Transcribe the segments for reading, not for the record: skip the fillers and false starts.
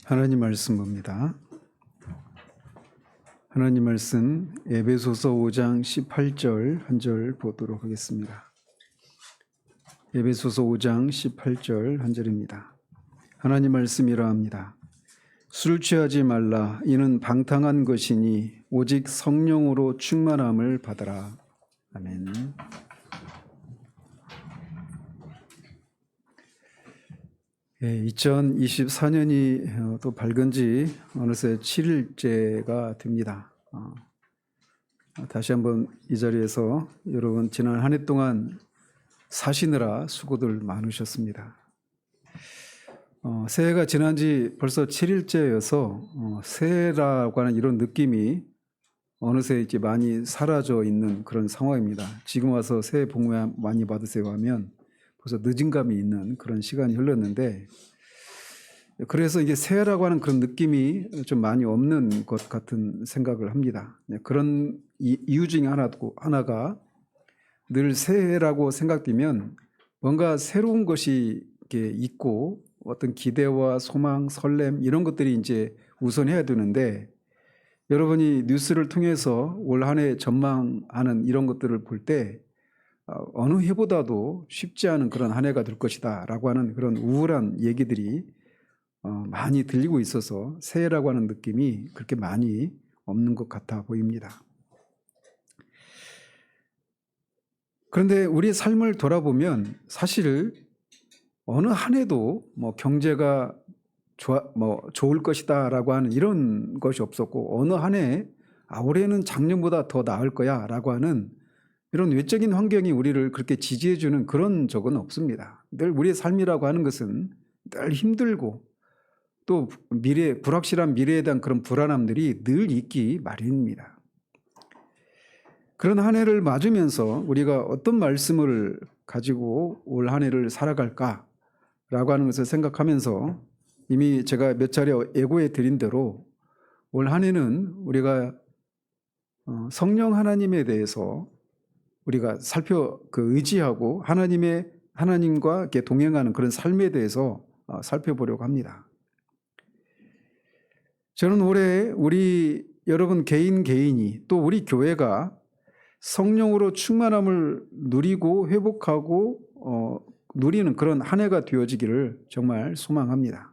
하나님 말씀 봅니다. 하나님 말씀 에베소서 5장 18절 한 절 보도록 하겠습니다. 에베소서 5장 18절 한 절입니다. 하나님 말씀 이러합니다. 술 취하지 말라. 이는 방탕한 것이니 오직 성령으로 충만함을 받아라. 아멘. 예, 2024년이 또 밝은 지 어느새 7일째가 됩니다. 다시 한번 이 자리에서 여러분 지난 한 해 동안 사시느라 수고들 많으셨습니다. 새해가 지난 지 벌써 7일째여서 새해라고 하는 이런 느낌이 어느새 이제 많이 사라져 있는 그런 상황입니다. 지금 와서 새해 복 많이 받으세요 하면 벌써 늦은 감이 있는 그런 시간이 흘렀는데, 그래서 이게 새해라고 하는 그런 느낌이 좀 많이 없는 것 같은 생각을 합니다. 그런 이유 중에 하나가 늘 새해라고 생각되면 뭔가 새로운 것이 이렇게 있고 어떤 기대와 소망, 설렘 이런 것들이 이제 우선해야 되는데, 여러분이 뉴스를 통해서 올 한 해 전망하는 이런 것들을 볼 때 어느 해보다도 쉽지 않은 그런 한 해가 될 것이다 라고 하는 그런 우울한 얘기들이 많이 들리고 있어서 새해라고 하는 느낌이 그렇게 많이 없는 것 같아 보입니다. 그런데 우리의 삶을 돌아보면 사실 어느 한 해도 경제가 좋을 것이다 라고 하는 이런 것이 없었고, 어느 한 해 올해는 작년보다 더 나을 거야 라고 하는 이런 외적인 환경이 우리를 그렇게 지지해주는 그런 적은 없습니다. 늘 우리의 삶이라고 하는 것은 늘 힘들고 또 불확실한 미래에 대한 그런 불안함들이 늘 있기 마련입니다. 그런 한 해를 맞으면서 우리가 어떤 말씀을 가지고 올 한 해를 살아갈까라고 하는 것을 생각하면서 이미 제가 몇 차례 예고해 드린 대로 올 한 해는 우리가 성령 하나님에 대해서 우리가 의지하고 하나님과 이렇게 동행하는 그런 삶에 대해서 살펴보려고 합니다. 저는 올해 우리 여러분 개인이 또 우리 교회가 성령으로 충만함을 누리고 회복하고 누리는 그런 한 해가 되어지기를 정말 소망합니다.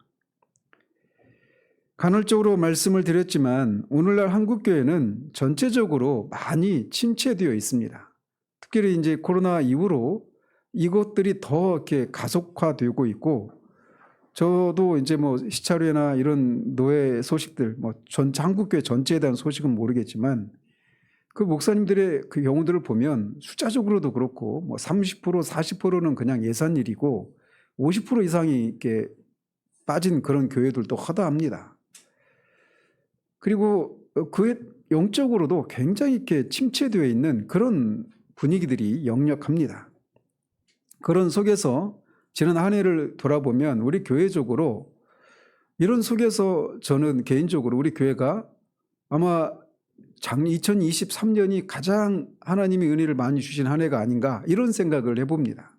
간헐적으로 말씀을 드렸지만 오늘날 한국교회는 전체적으로 많이 침체되어 있습니다. 특별히 이제 코로나 이후로 이것들이 더 이렇게 가속화되고 있고, 저도 이제 시차례나 이런 노예 소식들, 한국교회 전체에 대한 소식은 모르겠지만 그 목사님들의 그 경우들을 보면 숫자적으로도 그렇고 30%, 40%는 그냥 예산일이고 50% 이상이 이렇게 빠진 그런 교회들도 허다합니다. 그리고 그 영적으로도 굉장히 이렇게 침체되어 있는 그런 분위기들이 역력합니다. 그런 속에서 지난 한 해를 돌아보면 우리 교회적으로 이런 속에서 저는 개인적으로 우리 교회가 아마 2023년이 가장 하나님의 은혜를 많이 주신 한 해가 아닌가 이런 생각을 해봅니다.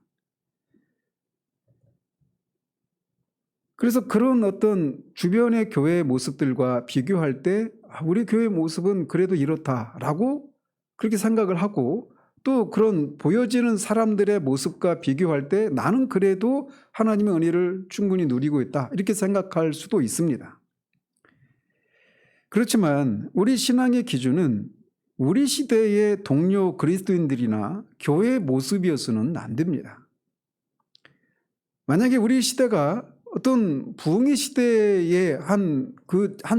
그래서 그런 어떤 주변의 교회의 모습들과 비교할 때 우리 교회의 모습은 그래도 이렇다라고 그렇게 생각을 하고, 또 그런 보여지는 사람들의 모습과 비교할 때 나는 그래도 하나님의 은혜를 충분히 누리고 있다 이렇게 생각할 수도 있습니다. 그렇지만 우리 신앙의 기준은 우리 시대의 동료 그리스도인들이나 교회의 모습이어서는 안 됩니다. 만약에 우리 시대가 어떤 부흥의 시대의 한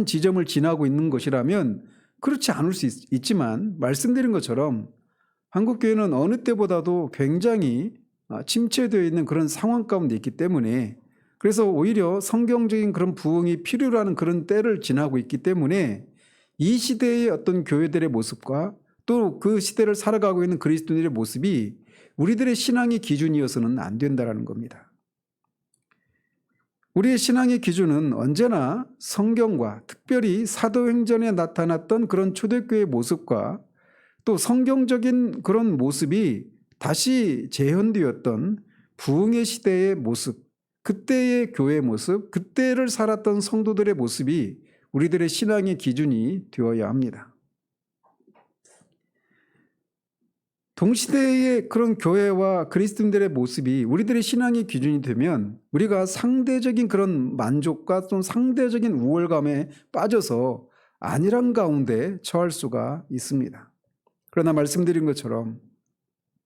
지점을 지나고 있는 것이라면 그렇지 않을 수 있지만, 말씀드린 것처럼 한국교회는 어느 때보다도 굉장히 침체되어 있는 그런 상황 가운데 있기 때문에, 그래서 오히려 성경적인 그런 부흥이 필요로 하는 그런 때를 지나고 있기 때문에 이 시대의 어떤 교회들의 모습과 또 그 시대를 살아가고 있는 그리스도인들의 모습이 우리들의 신앙의 기준이어서는 안 된다는 겁니다. 우리의 신앙의 기준은 언제나 성경과 특별히 사도행전에 나타났던 그런 초대교회의 모습과 또 성경적인 그런 모습이 다시 재현되었던 부흥의 시대의 모습, 그때의 교회 모습, 그때를 살았던 성도들의 모습이 우리들의 신앙의 기준이 되어야 합니다. 동시대의 그런 교회와 그리스도인들의 모습이 우리들의 신앙의 기준이 되면 우리가 상대적인 그런 만족과 또 상대적인 우월감에 빠져서 안일한 가운데 처할 수가 있습니다. 그러나 말씀드린 것처럼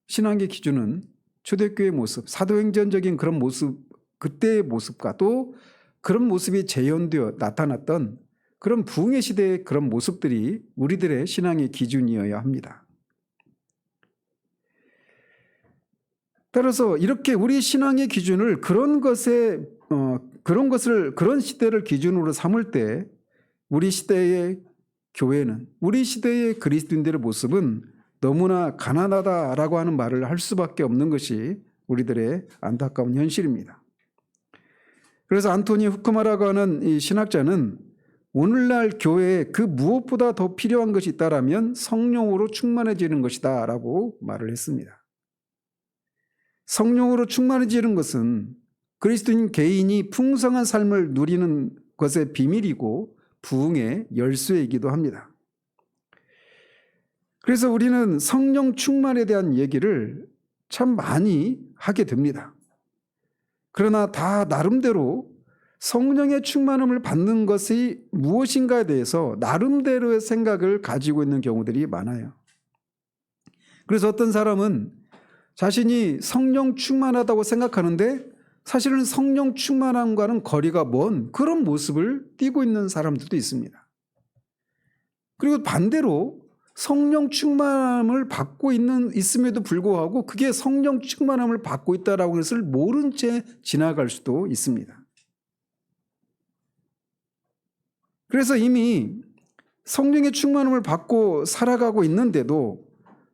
신앙의 기준은 초대교회의 모습, 사도행전적인 그런 모습, 그때의 모습과 또 그런 모습이 재현되어 나타났던 그런 부흥의 시대의 그런 모습들이 우리들의 신앙의 기준이어야 합니다. 따라서 이렇게 우리 신앙의 기준을 그런 시대를 기준으로 삼을 때 우리 시대의 교회는, 우리 시대의 그리스도인들의 모습은 너무나 가난하다라고 하는 말을 할 수밖에 없는 것이 우리들의 안타까운 현실입니다. 그래서 안토니 후크마라고 하는 이 신학자는 오늘날 교회에 그 무엇보다 더 필요한 것이 있다라면 성령으로 충만해지는 것이다 라고 말을 했습니다. 성령으로 충만해지는 것은 그리스도인 개인이 풍성한 삶을 누리는 것의 비밀이고 부흥의 열쇠이기도 합니다. 그래서 우리는 성령 충만에 대한 얘기를 참 많이 하게 됩니다. 그러나 다 나름대로 성령의 충만함을 받는 것이 무엇인가에 대해서 나름대로의 생각을 가지고 있는 경우들이 많아요. 그래서 어떤 사람은 자신이 성령 충만하다고 생각하는데 사실은 성령 충만함과는 거리가 먼 그런 모습을 띠고 있는 사람들도 있습니다. 그리고 반대로 성령 충만함을 받고 있음에도 불구하고 그게 성령 충만함을 받고 있다라고 것을 모른 채 지나갈 수도 있습니다. 그래서 이미 성령의 충만함을 받고 살아가고 있는데도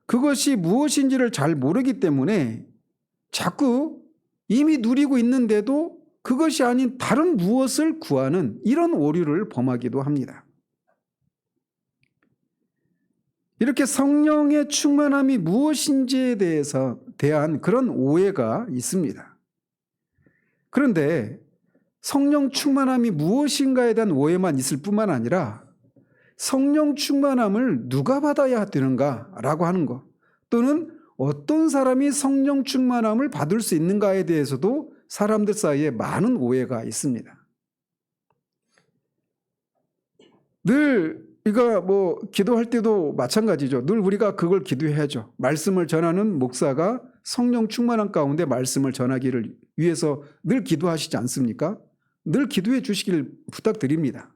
그것이 무엇인지를 잘 모르기 때문에 자꾸 이미 누리고 있는데도 그것이 아닌 다른 무엇을 구하는 이런 오류를 범하기도 합니다. 이렇게 성령의 충만함이 무엇인지에 대한 그런 오해가 있습니다. 그런데 성령 충만함이 무엇인가에 대한 오해만 있을 뿐만 아니라 성령 충만함을 누가 받아야 되는가라고 하는 것, 또는 어떤 사람이 성령 충만함을 받을 수 있는가에 대해서도 사람들 사이에 많은 오해가 있습니다. 늘 우리가 기도할 때도 마찬가지죠. 늘 우리가 그걸 기도해야죠. 말씀을 전하는 목사가 성령 충만한 가운데 말씀을 전하기를 위해서 늘 기도하시지 않습니까? 늘 기도해 주시길 부탁드립니다.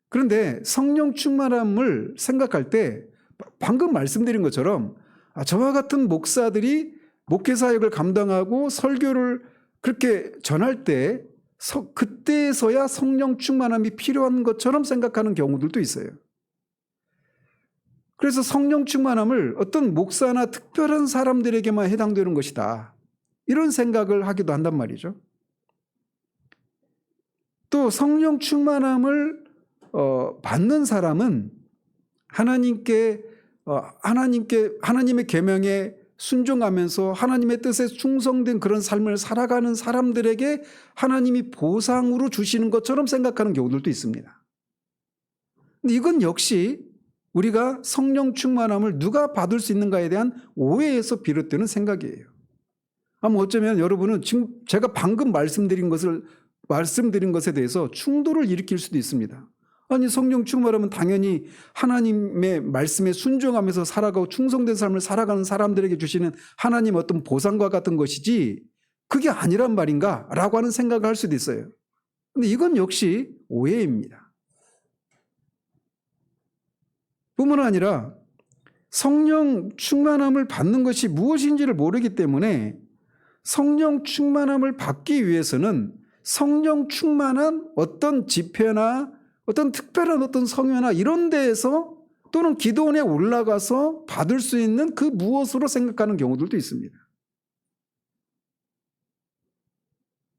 그런데 성령 충만함을 생각할 때 방금 말씀드린 것처럼 저와 같은 목사들이 목회 사역을 감당하고 설교를 그렇게 전할 때 그때에서야 성령 충만함이 필요한 것처럼 생각하는 경우들도 있어요. 그래서 성령 충만함을 어떤 목사나 특별한 사람들에게만 해당되는 것이다, 이런 생각을 하기도 한단 말이죠. 또 성령 충만함을 받는 사람은 하나님의 계명에 순종하면서 하나님의 뜻에 충성된 그런 삶을 살아가는 사람들에게 하나님이 보상으로 주시는 것처럼 생각하는 경우들도 있습니다. 근데 이건 역시 우리가 성령 충만함을 누가 받을 수 있는가에 대한 오해에서 비롯되는 생각이에요. 아마 어쩌면 여러분은 지금 제가 방금 말씀드린 것에 대해서 충돌을 일으킬 수도 있습니다. 아니, 성령 충만하면 당연히 하나님의 말씀에 순종하면서 살아가고 충성된 삶을 살아가는 사람들에게 주시는 하나님 어떤 보상과 같은 것이지 그게 아니란 말인가? 라고 하는 생각을 할 수도 있어요. 그런데 이건 역시 오해입니다. 뿐만 아니라 성령 충만함을 받는 것이 무엇인지를 모르기 때문에 성령 충만함을 받기 위해서는 성령 충만한 어떤 집회나 어떤 특별한 어떤 성회나 이런 데에서 또는 기도원에 올라가서 받을 수 있는 그 무엇으로 생각하는 경우들도 있습니다.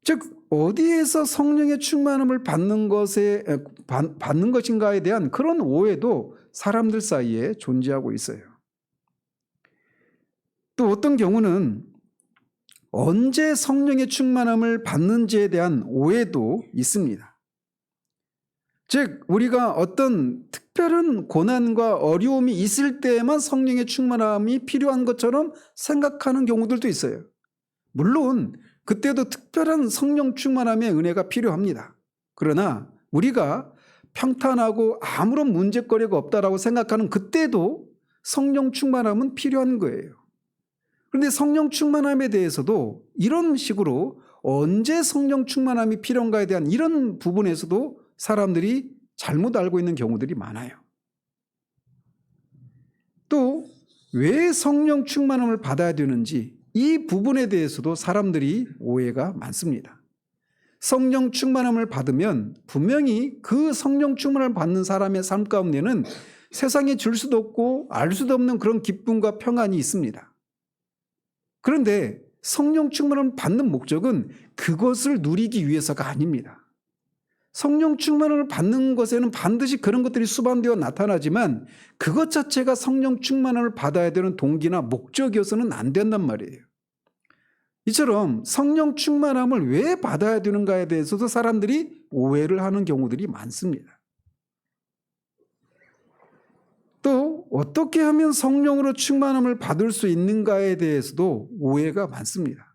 즉 어디에서 성령의 충만함을 받는 것인가에 대한 그런 오해도 사람들 사이에 존재하고 있어요. 또 어떤 경우는 언제 성령의 충만함을 받는지에 대한 오해도 있습니다. 즉 우리가 어떤 특별한 고난과 어려움이 있을 때에만 성령의 충만함이 필요한 것처럼 생각하는 경우들도 있어요. 물론 그때도 특별한 성령 충만함의 은혜가 필요합니다. 그러나 우리가 평탄하고 아무런 문제거리가 없다라고 생각하는 그때도 성령 충만함은 필요한 거예요. 그런데 성령 충만함에 대해서도 이런 식으로 언제 성령 충만함이 필요한가에 대한 이런 부분에서도 사람들이 잘못 알고 있는 경우들이 많아요. 또 왜 성령 충만함을 받아야 되는지 이 부분에 대해서도 사람들이 오해가 많습니다. 성령 충만함을 받으면 분명히 그 성령 충만함을 받는 사람의 삶 가운데는 세상에 줄 수도 없고 알 수도 없는 그런 기쁨과 평안이 있습니다. 그런데 성령 충만함을 받는 목적은 그것을 누리기 위해서가 아닙니다. 성령 충만함을 받는 것에는 반드시 그런 것들이 수반되어 나타나지만 그것 자체가 성령 충만함을 받아야 되는 동기나 목적이어서는 안 된단 말이에요. 이처럼 성령 충만함을 왜 받아야 되는가에 대해서도 사람들이 오해를 하는 경우들이 많습니다. 또 어떻게 하면 성령으로 충만함을 받을 수 있는가에 대해서도 오해가 많습니다.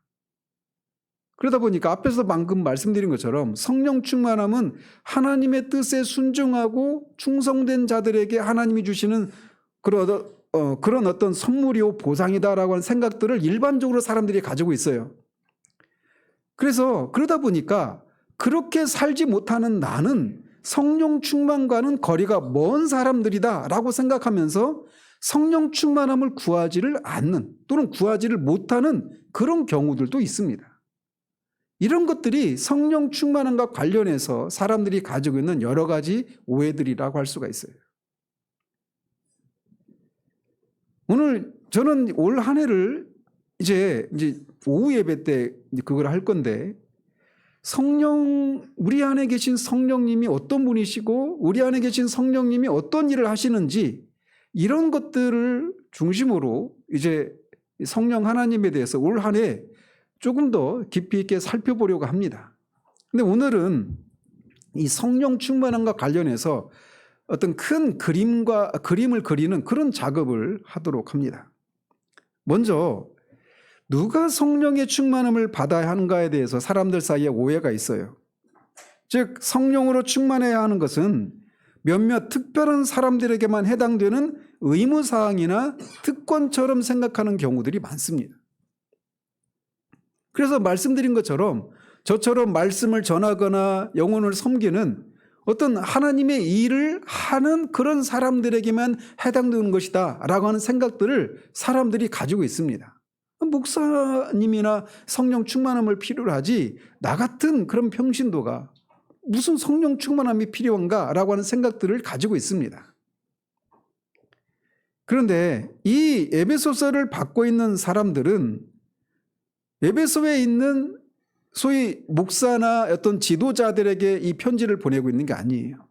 그러다 보니까 앞에서 방금 말씀드린 것처럼 성령 충만함은 하나님의 뜻에 순종하고 충성된 자들에게 하나님이 주시는 그런 어떤 선물이요 보상이다라고 하는 생각들을 일반적으로 사람들이 가지고 있어요. 그래서 그러다 보니까 그렇게 살지 못하는 나는 성령 충만과는 거리가 먼 사람들이다라고 생각하면서 성령 충만함을 구하지를 않는 또는 구하지를 못하는 그런 경우들도 있습니다. 이런 것들이 성령 충만함과 관련해서 사람들이 가지고 있는 여러 가지 오해들이라고 할 수가 있어요. 오늘 저는 올 한 해를 이제 오후 예배 때 그걸 할 건데 우리 안에 계신 성령님이 어떤 분이시고 우리 안에 계신 성령님이 어떤 일을 하시는지 이런 것들을 중심으로 이제 성령 하나님에 대해서 올 한 해 조금 더 깊이 있게 살펴보려고 합니다. 근데 오늘은 이 성령 충만함과 관련해서 어떤 큰 그림을 그리는 그런 작업을 하도록 합니다. 먼저 누가 성령의 충만함을 받아야 하는가에 대해서 사람들 사이에 오해가 있어요. 즉 성령으로 충만해야 하는 것은 몇몇 특별한 사람들에게만 해당되는 의무사항이나 특권처럼 생각하는 경우들이 많습니다. 그래서 말씀드린 것처럼 저처럼 말씀을 전하거나 영혼을 섬기는 어떤 하나님의 일을 하는 그런 사람들에게만 해당되는 것이다 라고 하는 생각들을 사람들이 가지고 있습니다. 목사님이나 성령 충만함을 필요로 하지 나 같은 그런 평신도가 무슨 성령 충만함이 필요한가 라고 하는 생각들을 가지고 있습니다. 그런데 이 에베소서를 받고 있는 사람들은 에베소에 있는 소위 목사나 어떤 지도자들에게 이 편지를 보내고 있는 게 아니에요.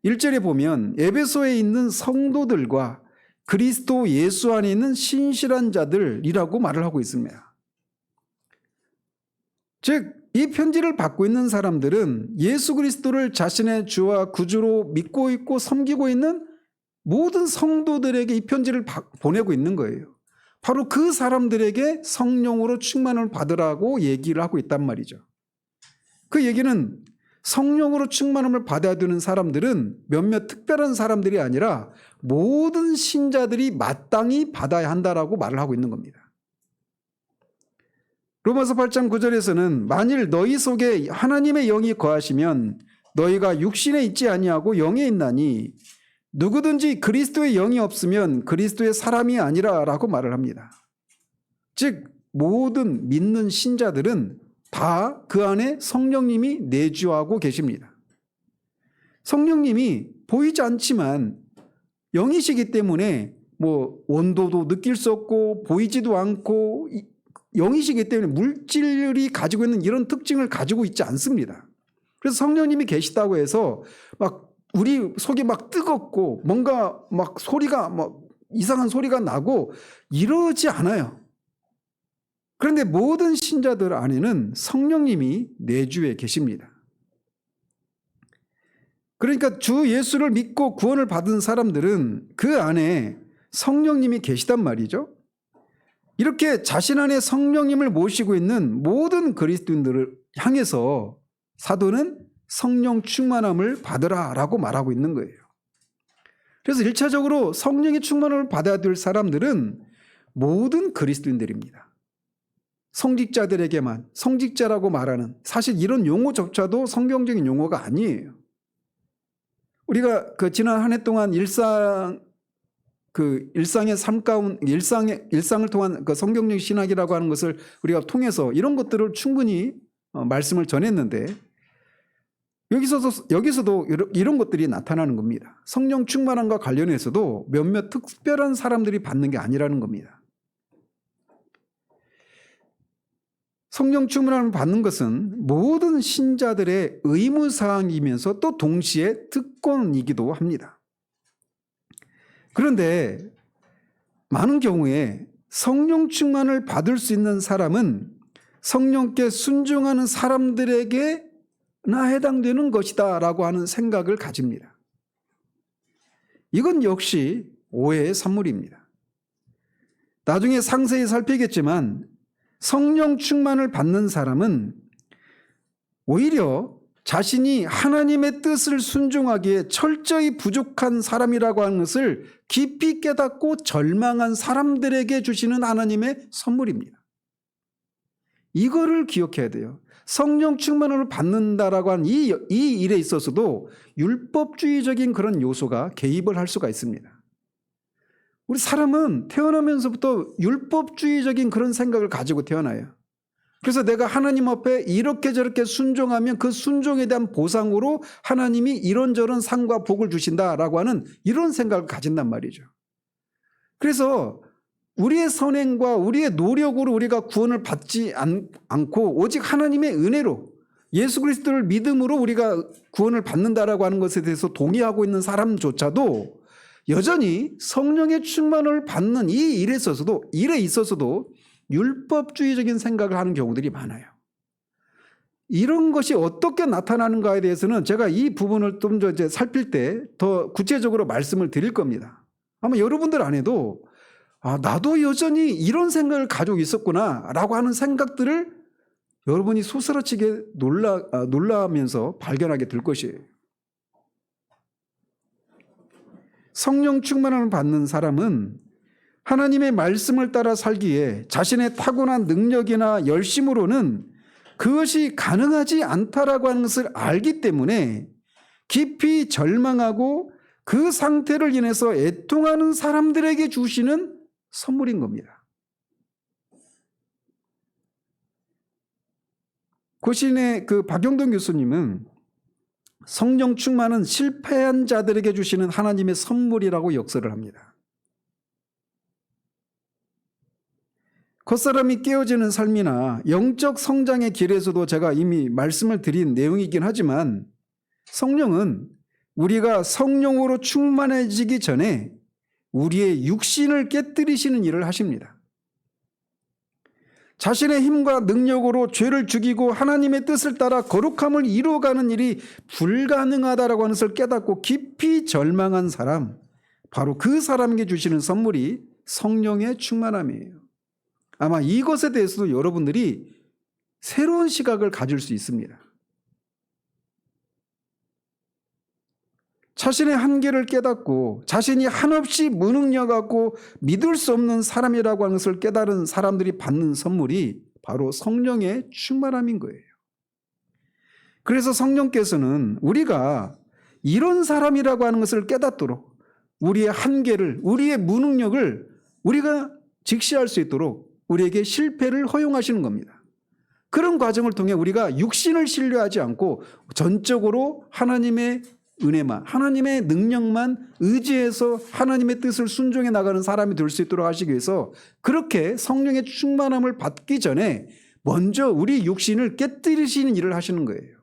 1절에 보면 에베소에 있는 성도들과 그리스도 예수 안에 있는 신실한 자들이라고 말을 하고 있습니다. 즉, 이 편지를 받고 있는 사람들은 예수 그리스도를 자신의 주와 구주로 믿고 있고 섬기고 있는 모든 성도들에게 이 편지를 보내고 있는 거예요. 바로 그 사람들에게 성령으로 충만을 받으라고 얘기를 하고 있단 말이죠. 그 얘기는 성령으로 충만함을 받아야 되는 사람들은 몇몇 특별한 사람들이 아니라 모든 신자들이 마땅히 받아야 한다라고 말을 하고 있는 겁니다. 로마서 8장 9절에서는 만일 너희 속에 하나님의 영이 거하시면 너희가 육신에 있지 아니하고 영에 있나니 누구든지 그리스도의 영이 없으면 그리스도의 사람이 아니라 라고 말을 합니다. 즉 모든 믿는 신자들은 다 그 안에 성령님이 내주하고 계십니다. 성령님이 보이지 않지만 영이시기 때문에 온도도 느낄 수 없고 보이지도 않고 영이시기 때문에 물질이 가지고 있는 이런 특징을 가지고 있지 않습니다. 그래서 성령님이 계시다고 해서 우리 속이 뜨겁고 뭔가 소리가 이상한 소리가 나고 이러지 않아요. 그런데 모든 신자들 안에는 성령님이 내주에 계십니다. 그러니까 주 예수를 믿고 구원을 받은 사람들은 그 안에 성령님이 계시단 말이죠. 이렇게 자신 안에 성령님을 모시고 있는 모든 그리스도인들을 향해서 사도는 성령 충만함을 받으라라고 말하고 있는 거예요. 그래서 1차적으로 성령의 충만함을 받아야 될 사람들은 모든 그리스도인들입니다. 성직자들에게만 성직자라고 말하는, 사실 이런 용어조차도 성경적인 용어가 아니에요. 우리가 지난 한 해 동안 일상의 삶 가운데 일상을 통한 성경적 신학이라고 하는 것을 우리가 통해서 이런 것들을 충분히 말씀을 전했는데, 여기서도 이런 것들이 나타나는 겁니다. 성령 충만함과 관련해서도 몇몇 특별한 사람들이 받는 게 아니라는 겁니다. 성령 충만함을 받는 것은 모든 신자들의 의무사항이면서 또 동시에 특권이기도 합니다. 그런데 많은 경우에 성령 충만을 받을 수 있는 사람은 성령께 순종하는 사람들에게나 해당되는 것이다 라고 하는 생각을 가집니다. 이건 역시 오해의 산물입니다. 나중에 상세히 살피겠지만 성령 충만을 받는 사람은 오히려 자신이 하나님의 뜻을 순종하기에 철저히 부족한 사람이라고 하는 것을 깊이 깨닫고 절망한 사람들에게 주시는 하나님의 선물입니다. 이거를 기억해야 돼요. 성령 충만을 받는다라고 하는 이 일에 있어서도 율법주의적인 그런 요소가 개입을 할 수가 있습니다. 우리 사람은 태어나면서부터 율법주의적인 그런 생각을 가지고 태어나요. 그래서 내가 하나님 앞에 이렇게 저렇게 순종하면 그 순종에 대한 보상으로 하나님이 이런저런 상과 복을 주신다라고 하는 이런 생각을 가진단 말이죠. 그래서 우리의 선행과 우리의 노력으로 우리가 구원을 받지 않고 오직 하나님의 은혜로 예수 그리스도를 믿음으로 우리가 구원을 받는다라고 하는 것에 대해서 동의하고 있는 사람조차도 여전히 성령의 충만을 받는 이 일에 있어서도 율법주의적인 생각을 하는 경우들이 많아요. 이런 것이 어떻게 나타나는가에 대해서는 제가 이 부분을 좀 더 이제 살필 때 더 구체적으로 말씀을 드릴 겁니다. 아마 여러분들 안에도 나도 여전히 이런 생각을 가지고 있었구나라고 하는 생각들을 여러분이 소스라치게 놀라면서 발견하게 될 것이에요. 성령 충만함을 받는 사람은 하나님의 말씀을 따라 살기에 자신의 타고난 능력이나 열심으로는 그것이 가능하지 않다라고 하는 것을 알기 때문에 깊이 절망하고 그 상태를 인해서 애통하는 사람들에게 주시는 선물인 겁니다. 고신의 박영동 교수님은 성령 충만은 실패한 자들에게 주시는 하나님의 선물이라고 역설을 합니다. 겉사람이 깨어지는 삶이나 영적 성장의 길에서도 제가 이미 말씀을 드린 내용이긴 하지만 성령은 우리가 성령으로 충만해지기 전에 우리의 육신을 깨뜨리시는 일을 하십니다. 자신의 힘과 능력으로 죄를 죽이고 하나님의 뜻을 따라 거룩함을 이루어가는 일이 불가능하다라고 하는 것을 깨닫고 깊이 절망한 사람, 바로 그 사람에게 주시는 선물이 성령의 충만함이에요. 아마 이것에 대해서도 여러분들이 새로운 시각을 가질 수 있습니다. 자신의 한계를 깨닫고 자신이 한없이 무능력하고 믿을 수 없는 사람이라고 하는 것을 깨달은 사람들이 받는 선물이 바로 성령의 충만함인 거예요. 그래서 성령께서는 우리가 이런 사람이라고 하는 것을 깨닫도록 우리의 한계를, 우리의 무능력을 우리가 직시할 수 있도록 우리에게 실패를 허용하시는 겁니다. 그런 과정을 통해 우리가 육신을 신뢰하지 않고 전적으로 하나님의 은혜만, 하나님의 능력만 의지해서 하나님의 뜻을 순종해 나가는 사람이 될 수 있도록 하시기 위해서 그렇게 성령의 충만함을 받기 전에 먼저 우리 육신을 깨뜨리시는 일을 하시는 거예요.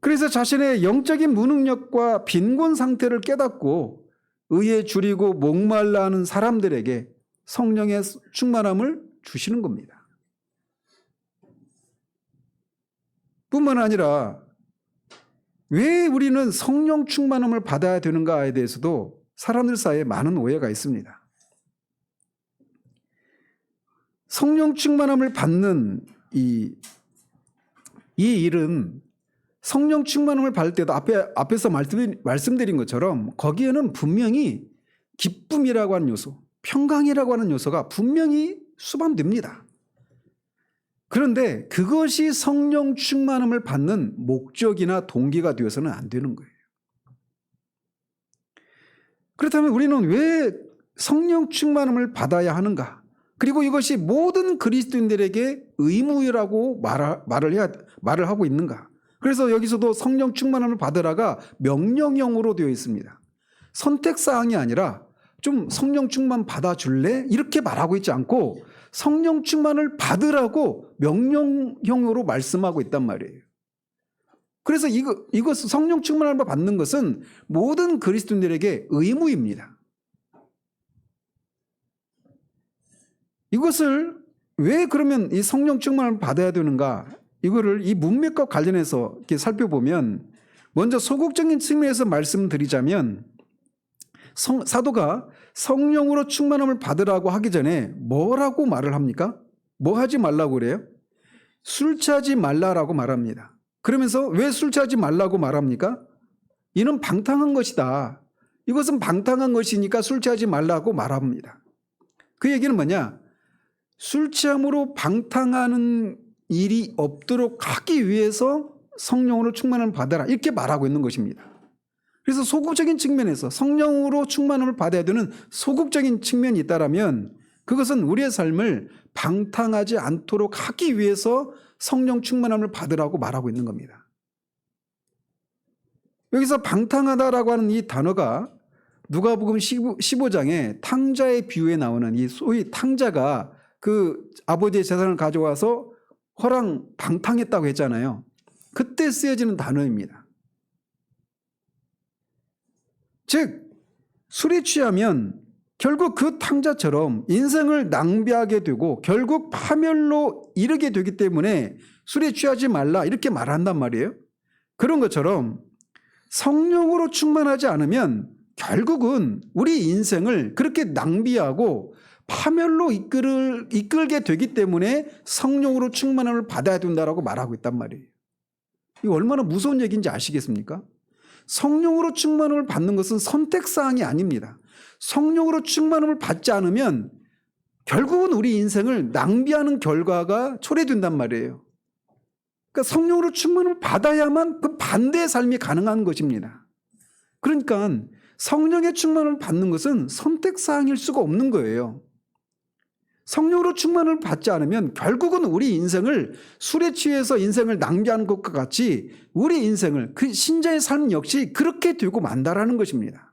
그래서 자신의 영적인 무능력과 빈곤 상태를 깨닫고 의에 줄이고 목말라 하는 사람들에게 성령의 충만함을 주시는 겁니다. 뿐만 아니라 왜 우리는 성령 충만함을 받아야 되는가에 대해서도 사람들 사이에 많은 오해가 있습니다. 성령 충만함을 받는 이 일은 성령 충만함을 받을 때도 앞에서 말씀드린 것처럼 거기에는 분명히 기쁨이라고 하는 요소, 평강이라고 하는 요소가 분명히 수반됩니다. 그런데 그것이 성령 충만함을 받는 목적이나 동기가 되어서는 안 되는 거예요. 그렇다면 우리는 왜 성령 충만함을 받아야 하는가? 그리고 이것이 모든 그리스도인들에게 의무라고 말을 하고 있는가? 그래서 여기서도 성령 충만함을 받으라가 명령형으로 되어 있습니다. 선택사항이 아니라 좀 성령 충만 받아줄래? 이렇게 말하고 있지 않고 성령 충만을 받으라고 명령형으로 말씀하고 있단 말이에요. 그래서 이것 성령 충만을 받는 것은 모든 그리스도인들에게 의무입니다. 이것을 왜 그러면 이 성령 충만을 받아야 되는가? 이거를 이 문맥과 관련해서 이렇게 살펴보면 먼저 소극적인 측면에서 말씀드리자면 사도가 성령으로 충만함을 받으라고 하기 전에 뭐라고 말을 합니까? 뭐 하지 말라고 그래요? 술 취하지 말라라고 말합니다. 그러면서 왜 술 취하지 말라고 말합니까? 이는 방탕한 것이다. 이것은 방탕한 것이니까 술 취하지 말라고 말합니다. 그 얘기는 뭐냐? 술 취함으로 방탕하는 일이 없도록 하기 위해서 성령으로 충만함을 받아라 이렇게 말하고 있는 것입니다. 그래서 소극적인 측면에서 성령으로 충만함을 받아야 되는 소극적인 측면이 있다면 그것은 우리의 삶을 방탕하지 않도록 하기 위해서 성령 충만함을 받으라고 말하고 있는 겁니다. 여기서 방탕하다라고 하는 이 단어가 누가복음 15장에 탕자의 비유에 나오는 이 소위 탕자가 그 아버지의 재산을 가져와서 방탕했다고 했잖아요. 그때 쓰여지는 단어입니다. 즉 술에 취하면 결국 그 탕자처럼 인생을 낭비하게 되고 결국 파멸로 이르게 되기 때문에 술에 취하지 말라 이렇게 말한단 말이에요. 그런 것처럼 성령으로 충만하지 않으면 결국은 우리 인생을 그렇게 낭비하고 파멸로 이끌게 되기 때문에 성령으로 충만함을 받아야 된다라고 말하고 있단 말이에요. 이거 얼마나 무서운 얘기인지 아시겠습니까? 성령으로 충만함을 받는 것은 선택사항이 아닙니다. 성령으로 충만함을 받지 않으면 결국은 우리 인생을 낭비하는 결과가 초래된단 말이에요. 그러니까 성령으로 충만함을 받아야만 그 반대의 삶이 가능한 것입니다. 그러니까 성령의 충만함을 받는 것은 선택사항일 수가 없는 거예요. 성령으로 충만을 받지 않으면 결국은 우리 인생을 술에 취해서 인생을 낭비하는 것과 같이 우리 인생을 그 신자의 삶 역시 그렇게 되고 만다라는 것입니다.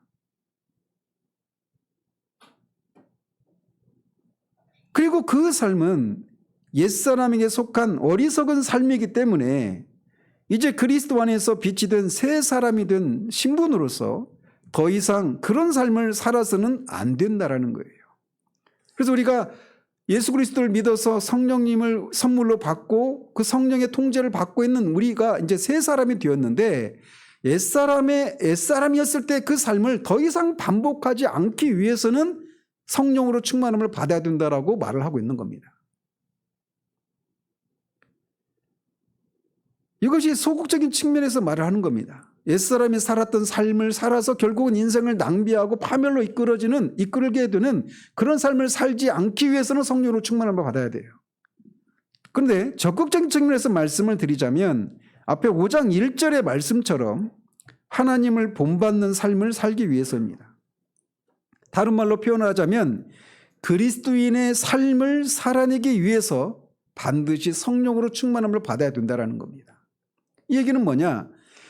그리고 그 삶은 옛사람에게 속한 어리석은 삶이기 때문에 이제 그리스도 안에서 빛이 된 새 사람이 된 신분으로서 더 이상 그런 삶을 살아서는 안 된다라는 거예요. 그래서 우리가 예수 그리스도를 믿어서 성령님을 선물로 받고 그 성령의 통제를 받고 있는 우리가 이제 새 사람이 되었는데 옛사람이었을 때 그 삶을 더 이상 반복하지 않기 위해서는 성령으로 충만함을 받아야 된다라고 말을 하고 있는 겁니다. 이것이 소극적인 측면에서 말을 하는 겁니다. 옛사람이 살았던 삶을 살아서 결국은 인생을 낭비하고 파멸로 이끌게 되는 그런 삶을 살지 않기 위해서는 성령으로 충만함을 받아야 돼요. 그런데 적극적인 측면에서 말씀을 드리자면 앞에 5장 1절의 말씀처럼 하나님을 본받는 삶을 살기 위해서입니다. 다른 말로 표현하자면 그리스도인의 삶을 살아내기 위해서 반드시 성령으로 충만함을 받아야 된다는 겁니다. 이 얘기는 뭐냐?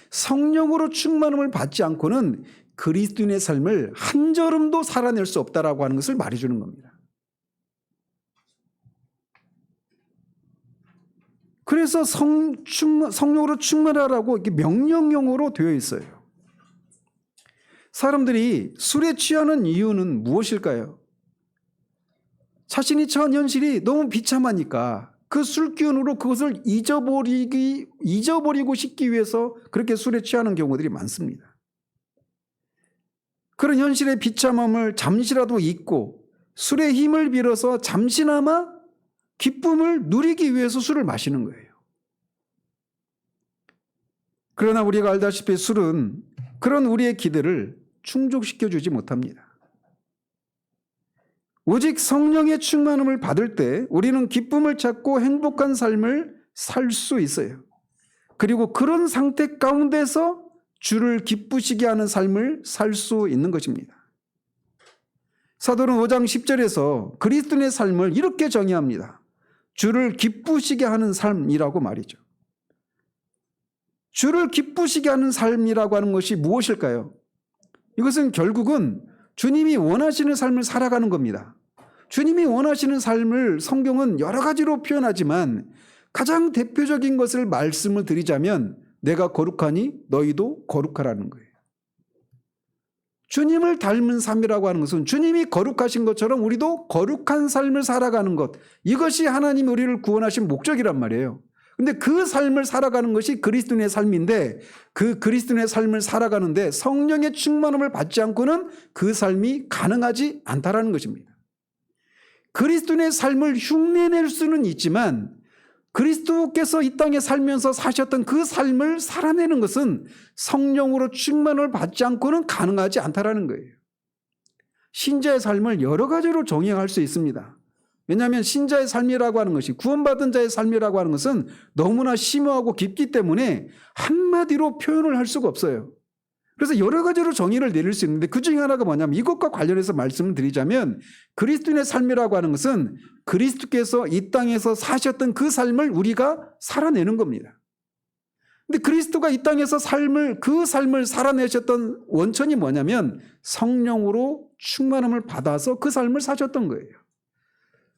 성령으로 충만함을 받지 않고는 그리스도인의 삶을 한 걸음도 살아낼 수 없다라고 하는 것을 말해주는 겁니다. 그래서 성령으로 충만하라고 이렇게 명령형으로 되어 있어요. 사람들이 술에 취하는 이유는 무엇일까요? 자신이 처한 현실이 너무 비참하니까 그 술 기운으로 그것을 잊어버리고 싶기 위해서 그렇게 술에 취하는 경우들이 많습니다. 그런 현실의 비참함을 잠시라도 잊고 술의 힘을 빌어서 잠시나마 기쁨을 누리기 위해서 술을 마시는 거예요. 그러나 우리가 알다시피 술은 그런 우리의 기대를 충족시켜주지 못합니다. 오직 성령의 충만함을 받을 때 우리는 기쁨을 찾고 행복한 삶을 살 수 있어요. 그리고 그런 상태 가운데서 주를 기쁘시게 하는 삶을 살 수 있는 것입니다. 사도는 5장 10절에서 그리스도인의 삶을 이렇게 정의합니다. 주를 기쁘시게 하는 삶이라고 말이죠. 주를 기쁘시게 하는 삶이라고 하는 것이 무엇일까요? 이것은 결국은 주님이 원하시는 삶을 살아가는 겁니다. 주님이 원하시는 삶을 성경은 여러 가지로 표현하지만 가장 대표적인 것을 말씀을 드리자면 내가 거룩하니 너희도 거룩하라는 거예요. 주님을 닮은 삶이라고 하는 것은 주님이 거룩하신 것처럼 우리도 거룩한 삶을 살아가는 것, 이것이 하나님이 우리를 구원하신 목적이란 말이에요. 근데 그 삶을 살아가는 것이 그리스도인의 삶인데 그 그리스도인의 삶을 살아가는데 성령의 충만함을 받지 않고는 그 삶이 가능하지 않다라는 것입니다. 그리스도인의 삶을 흉내낼 수는 있지만 그리스도께서 이 땅에 살면서 사셨던 그 삶을 살아내는 것은 성령으로 충만을 받지 않고는 가능하지 않다라는 거예요. 신자의 삶을 여러 가지로 정의할 수 있습니다. 왜냐하면 신자의 삶이라고 하는 것이 구원받은 자의 삶이라고 하는 것은 너무나 심오하고 깊기 때문에 한마디로 표현을 할 수가 없어요. 그래서 여러 가지로 정의를 내릴 수 있는데 그 중에 하나가 뭐냐면 이것과 관련해서 말씀을 드리자면 그리스도인의 삶이라고 하는 것은 그리스도께서 이 땅에서 사셨던 그 삶을 우리가 살아내는 겁니다. 근데 그리스도가 이 땅에서 그 삶을 살아내셨던 원천이 뭐냐면 성령으로 충만함을 받아서 그 삶을 사셨던 거예요.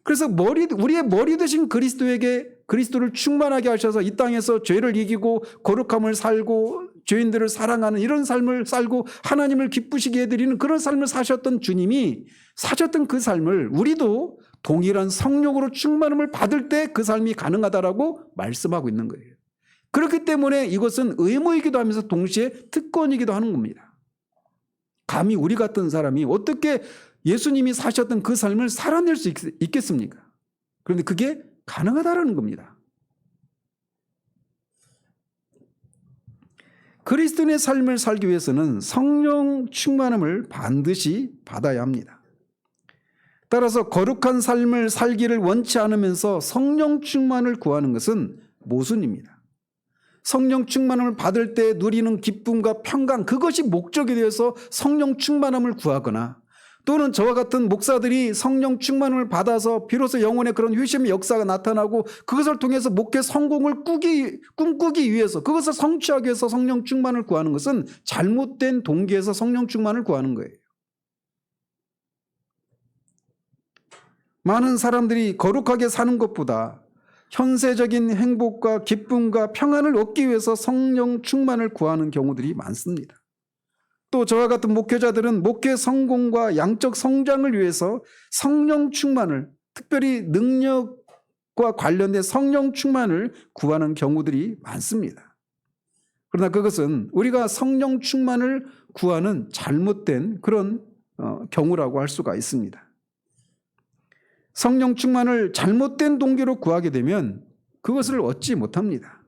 그래서 우리의 머리 되신 그리스도를 충만하게 하셔서 이 땅에서 죄를 이기고 거룩함을 살고 죄인들을 사랑하는 이런 삶을 살고 하나님을 기쁘시게 해드리는 그런 삶을 사셨던 주님이 사셨던 그 삶을 우리도 동일한 성령으로 충만함을 받을 때 그 삶이 가능하다라고 말씀하고 있는 거예요. 그렇기 때문에 이것은 의무이기도 하면서 동시에 특권이기도 하는 겁니다. 감히 우리 같은 사람이 어떻게 예수님이 사셨던 그 삶을 살아낼 수 있겠습니까? 그런데 그게 가능하다라는 겁니다. 그리스도인의 삶을 살기 위해서는 성령 충만함을 반드시 받아야 합니다. 따라서 거룩한 삶을 살기를 원치 않으면서 성령 충만을 구하는 것은 모순입니다. 성령 충만함을 받을 때 누리는 기쁨과 평강, 그것이 목적이 되어서 성령 충만함을 구하거나 또는 저와 같은 목사들이 성령 충만함을 받아서 비로소 영혼의 그런 회심의 역사가 나타나고 그것을 통해서 목회 성공을 꿈꾸기 위해서 그것을 성취하기 위해서 성령 충만을 구하는 것은 잘못된 동기에서 성령 충만을 구하는 거예요. 많은 사람들이 거룩하게 사는 것보다 현세적인 행복과 기쁨과 평안을 얻기 위해서 성령 충만을 구하는 경우들이 많습니다. 또 저와 같은 목회자들은 목회 성공과 양적 성장을 위해서 성령 충만을, 특별히 능력과 관련된 성령 충만을 구하는 경우들이 많습니다. 그러나 그것은 우리가 성령 충만을 구하는 잘못된 그런 경우라고 할 수가 있습니다. 성령 충만을 잘못된 동기로 구하게 되면 그것을 얻지 못합니다.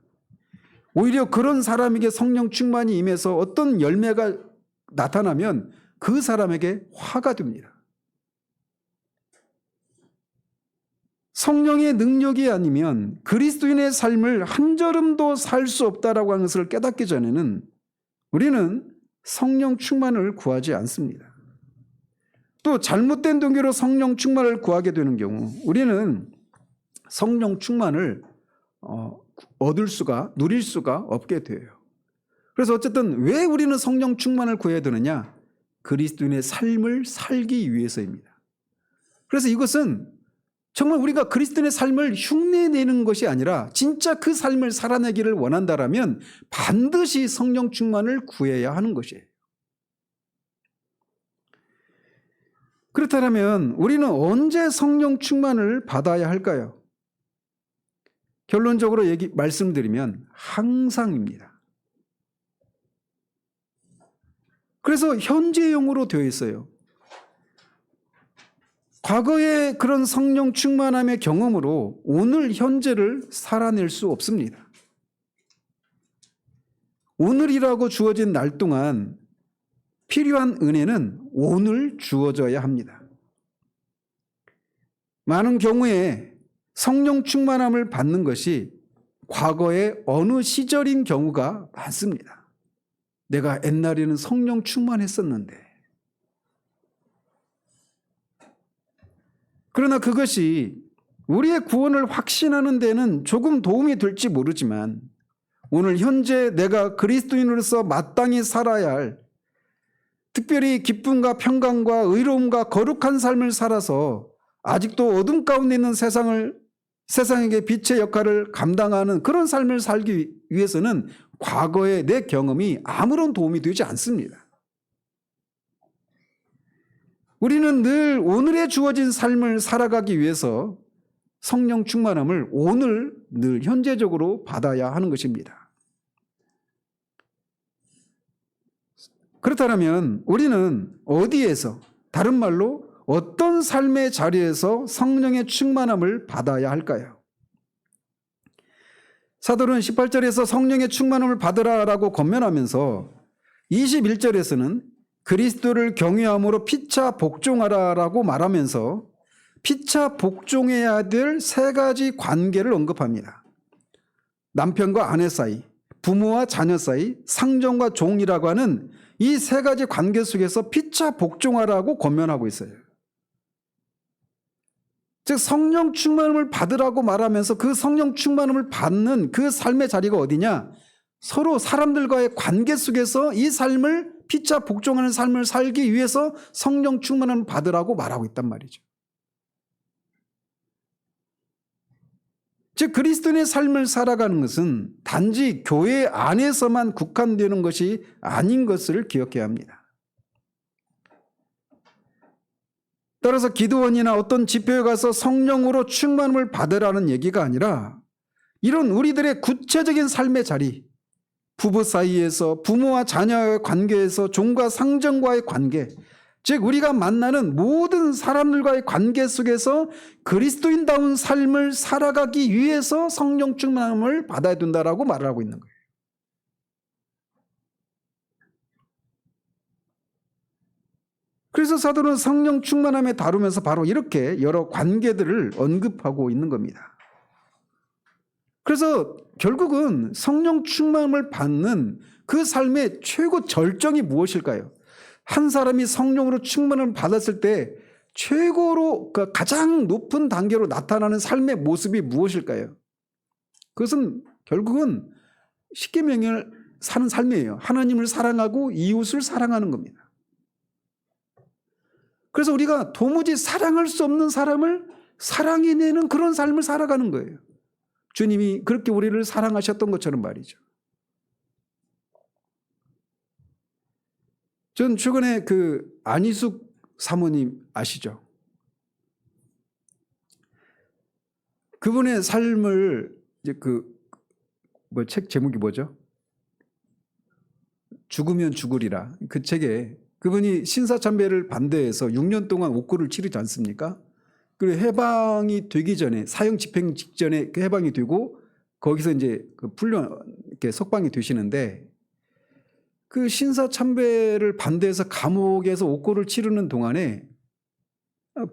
오히려 그런 사람에게 성령 충만이 임해서 어떤 열매가 나타나면 그 사람에게 화가 됩니다. 성령의 능력이 아니면 그리스도인의 삶을 한 걸음도 살 수 없다라고 하는 것을 깨닫기 전에는 우리는 성령 충만을 구하지 않습니다. 또 잘못된 동기로 성령 충만을 구하게 되는 경우 우리는 성령 충만을 누릴 수가 없게 돼요. 그래서 어쨌든 왜 우리는 성령 충만을 구해야 되느냐? 그리스도인의 삶을 살기 위해서입니다. 그래서 이것은 정말 우리가 그리스도인의 삶을 흉내내는 것이 아니라 진짜 그 삶을 살아내기를 원한다라면 반드시 성령 충만을 구해야 하는 것이에요. 그렇다면 우리는 언제 성령 충만을 받아야 할까요? 결론적으로 말씀드리면 항상입니다. 그래서 현재형으로 되어 있어요. 과거의 그런 성령 충만함의 경험으로 오늘 현재를 살아낼 수 없습니다. 오늘이라고 주어진 날 동안 필요한 은혜는 오늘 주어져야 합니다. 많은 경우에 성령 충만함을 받는 것이 과거의 어느 시절인 경우가 많습니다. 내가 옛날에는 성령 충만했었는데. 그러나 그것이 우리의 구원을 확신하는 데는 조금 도움이 될지 모르지만 오늘 현재 내가 그리스도인으로서 마땅히 살아야 할, 특별히 기쁨과 평강과 의로움과 거룩한 삶을 살아서 아직도 어둠 가운데 있는 세상에게 빛의 역할을 감당하는 그런 삶을 살기 위해서는 과거의 내 경험이 아무런 도움이 되지 않습니다. 우리는 늘 오늘에 주어진 삶을 살아가기 위해서 성령 충만함을 오늘 늘 현재적으로 받아야 하는 것입니다. 그렇다면 우리는 어디에서, 다른 말로 어떤 삶의 자리에서 성령의 충만함을 받아야 할까요? 사도는 18절에서 성령의 충만함을 받으라라고 권면하면서 21절에서는 그리스도를 경외함으로 피차 복종하라라고 말하면서 피차 복종해야 될 세 가지 관계를 언급합니다. 남편과 아내 사이, 부모와 자녀 사이, 상정과 종이라고 하는 이 세 가지 관계 속에서 피차 복종하라고 권면하고 있어요. 즉 성령 충만함을 받으라고 말하면서 그 성령 충만함을 받는 그 삶의 자리가 어디냐? 서로 사람들과의 관계 속에서 이 삶을 피차 복종하는 삶을 살기 위해서 성령 충만함을 받으라고 말하고 있단 말이죠. 즉 그리스도인의 삶을 살아가는 것은 단지 교회 안에서만 국한되는 것이 아닌 것을 기억해야 합니다. 따라서 기도원이나 어떤 집회에 가서 성령으로 충만함을 받으라는 얘기가 아니라 이런 우리들의 구체적인 삶의 자리, 부부 사이에서, 부모와 자녀의 관계에서, 종과 상정과의 관계, 즉 우리가 만나는 모든 사람들과의 관계 속에서 그리스도인다운 삶을 살아가기 위해서 성령 충만함을 받아야 된다라고 말을 하고 있는 거예요. 그래서 사도는 성령 충만함에 다루면서 바로 이렇게 여러 관계들을 언급하고 있는 겁니다. 그래서 결국은 성령 충만함을 받는 그 삶의 최고 절정이 무엇일까요? 한 사람이 성령으로 충만함을 받았을 때 최고로 가장 높은 단계로 나타나는 삶의 모습이 무엇일까요? 그것은 결국은 십계명을 사는 삶이에요. 하나님을 사랑하고 이웃을 사랑하는 겁니다. 그래서 우리가 도무지 사랑할 수 없는 사람을 사랑해내는 그런 삶을 살아가는 거예요. 주님이 그렇게 우리를 사랑하셨던 것처럼 말이죠. 전 최근에 그 안희숙 사모님 아시죠? 그분의 삶을 이제 책 제목이 뭐죠? 죽으면 죽으리라. 그 책에 그분이 신사참배를 반대해서 6년 동안 옥고를 치르지 않습니까? 그리고 해방이 되기 전에, 사형 집행 직전에 그 해방이 되고 거기서 이제 이렇게 석방이 되시는데 그 신사참배를 반대해서 감옥에서 옥고를 치르는 동안에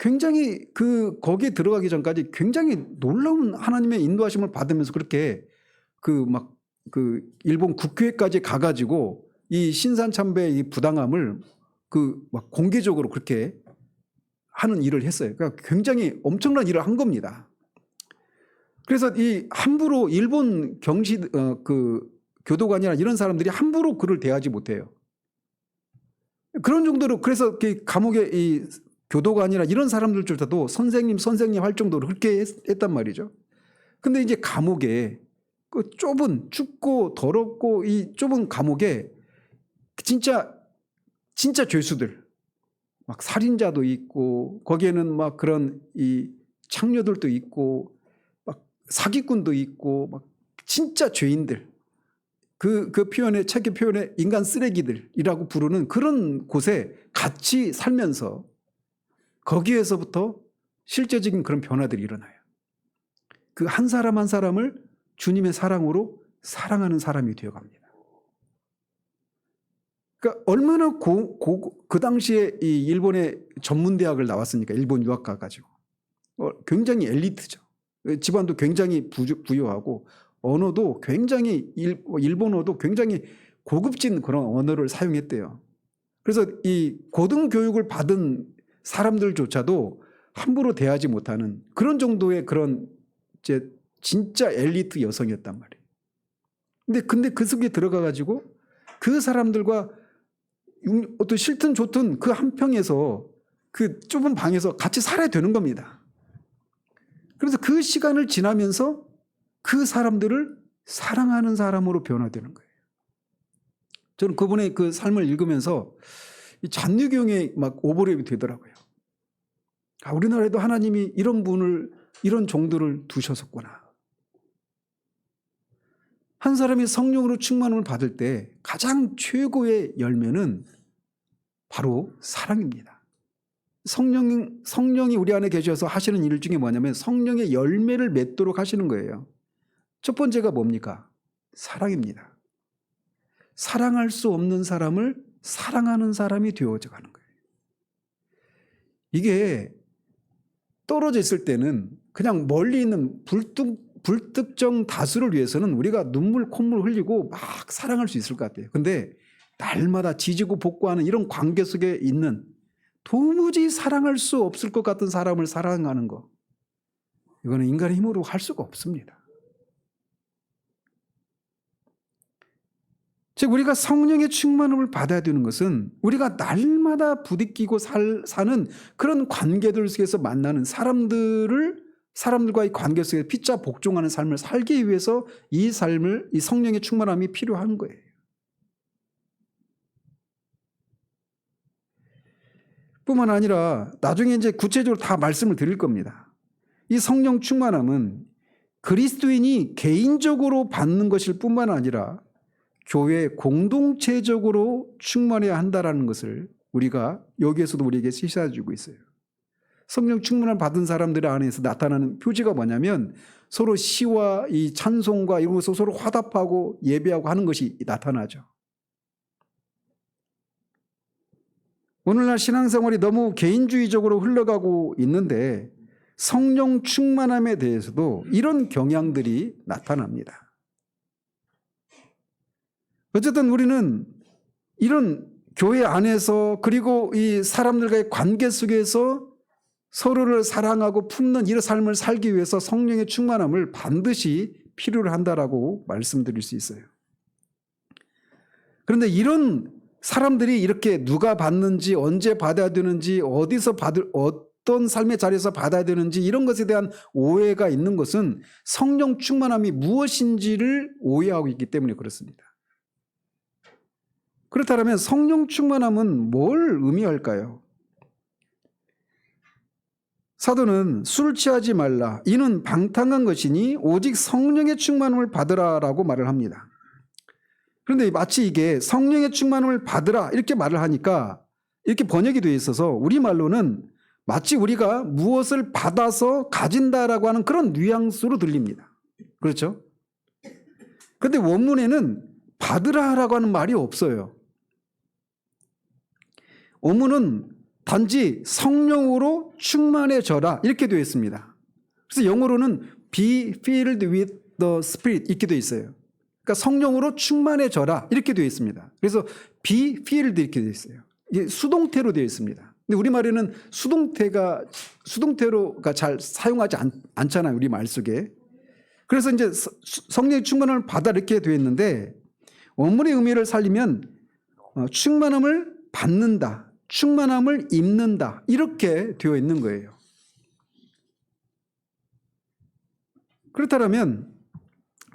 굉장히 거기에 들어가기 전까지 굉장히 놀라운 하나님의 인도하심을 받으면서 그렇게 일본 국회까지 가가지고 이 신사참배의 이 부당함을 막 공개적으로 그렇게 하는 일을 했어요. 그러니까 굉장히 엄청난 일을 한 겁니다. 그래서 이 함부로 일본 교도관이나 이런 사람들이 함부로 그를 대하지 못해요. 그런 정도로 그래서 감옥에 이 교도관이나 이런 사람들조차도 선생님 할 정도로 그렇게 했단 말이죠. 근데 이제 감옥에 그 좁은 춥고 더럽고 이 좁은 감옥에 진짜 죄수들 막 살인자도 있고 거기에는 막 그런 이 창녀들도 있고 막 사기꾼도 있고 막 진짜 죄인들, 그 표현에, 책의 표현에 인간 쓰레기들이라고 부르는 그런 곳에 같이 살면서 거기에서부터 실제적인 그런 변화들이 일어나요. 그 한 사람 한 사람을 주님의 사랑으로 사랑하는 사람이 되어갑니다. 그러니까 얼마나 그 당시에 이 일본의 전문대학을 나왔으니까, 일본 유학 가가지고 굉장히 엘리트죠. 집안도 굉장히 부유하고 언어도 굉장히 일본어도 굉장히 고급진 그런 언어를 사용했대요. 그래서 이 고등교육을 받은 사람들조차도 함부로 대하지 못하는 그런 정도의 그런 이제 진짜 엘리트 여성이었단 말이에요. 근데 그 속에 들어가 가지고 그 사람들과 어떤 싫든 좋든 그 한 평에서 그 좁은 방에서 같이 살아야 되는 겁니다. 그래서 그 시간을 지나면서 그 사람들을 사랑하는 사람으로 변화되는 거예요. 저는 그분의 그 삶을 읽으면서 잔류경에 막 오버랩이 되더라고요. 아, 우리나라에도 하나님이 이런 분을, 이런 종들을 두셨었구나. 한 사람이 성령으로 충만함을 받을 때 가장 최고의 열매는 바로 사랑입니다. 성령이 우리 안에 계셔서 하시는 일 중에 뭐냐면 성령의 열매를 맺도록 하시는 거예요. 첫 번째가 뭡니까? 사랑입니다. 사랑할 수 없는 사람을 사랑하는 사람이 되어져 가는 거예요. 이게 떨어져 있을 때는 그냥 멀리 있는 불특정 다수를 위해서는 우리가 눈물 콧물 흘리고 막 사랑할 수 있을 것 같아요. 근데 날마다 지지고 볶고하는 이런 관계 속에 있는 도무지 사랑할 수 없을 것 같은 사람을 사랑하는 거, 이거는 인간의 힘으로 할 수가 없습니다. 즉 우리가 성령의 충만함을 받아야 되는 것은 우리가 날마다 부딪히고 사는 그런 관계들 속에서 만나는 사람들과의 관계 속에 피자 복종하는 삶을 살기 위해서 이 성령의 충만함이 필요한 거예요. 뿐만 아니라 나중에 이제 구체적으로 다 말씀을 드릴 겁니다. 이 성령 충만함은 그리스도인이 개인적으로 받는 것일 뿐만 아니라 교회 공동체적으로 충만해야 한다는 것을 우리가 여기에서도 우리에게 시사해주고 있어요. 성령 충만을 받은 사람들 안에서 나타나는 표지가 뭐냐면 서로 시와 이 찬송과 이런 것을 서로 화답하고 예배하고 하는 것이 나타나죠. 오늘날 신앙생활이 너무 개인주의적으로 흘러가고 있는데 성령 충만함에 대해서도 이런 경향들이 나타납니다. 어쨌든 우리는 이런 교회 안에서 그리고 이 사람들과의 관계 속에서 서로를 사랑하고 품는 이런 삶을 살기 위해서 성령의 충만함을 반드시 필요로 한다라고 말씀드릴 수 있어요. 그런데 이런 사람들이 이렇게 누가 받는지, 언제 받아야 되는지, 어떤 삶의 자리에서 받아야 되는지 이런 것에 대한 오해가 있는 것은 성령 충만함이 무엇인지를 오해하고 있기 때문에 그렇습니다. 그렇다면 성령 충만함은 뭘 의미할까요? 사도는 술 취하지 말라. 이는 방탕한 것이니 오직 성령의 충만함을 받으라라고 말을 합니다. 그런데 마치 이게 성령의 충만함을 받으라 이렇게 말을 하니까 이렇게 번역이 되어 있어서 우리말로는 마치 우리가 무엇을 받아서 가진다라고 하는 그런 뉘앙스로 들립니다. 그렇죠? 그런데 원문에는 받으라라고 하는 말이 없어요. 원문은 단지 성령으로 충만해져라 이렇게 되어 있습니다. 그래서 영어로는 be filled with the Spirit 이렇게 되어 있어요. 그러니까 성령으로 충만해져라 이렇게 되어 있습니다. 그래서 be filled 이렇게 되어 있어요. 이게 수동태로 되어 있습니다. 근데 우리말에는 수동태로가 잘 사용하지 않잖아요. 우리 말 속에. 그래서 이제 성령의 충만함을 받아 이렇게 되어 있는데 원문의 의미를 살리면 충만함을 받는다. 충만함을 입는다. 이렇게 되어 있는 거예요. 그렇다면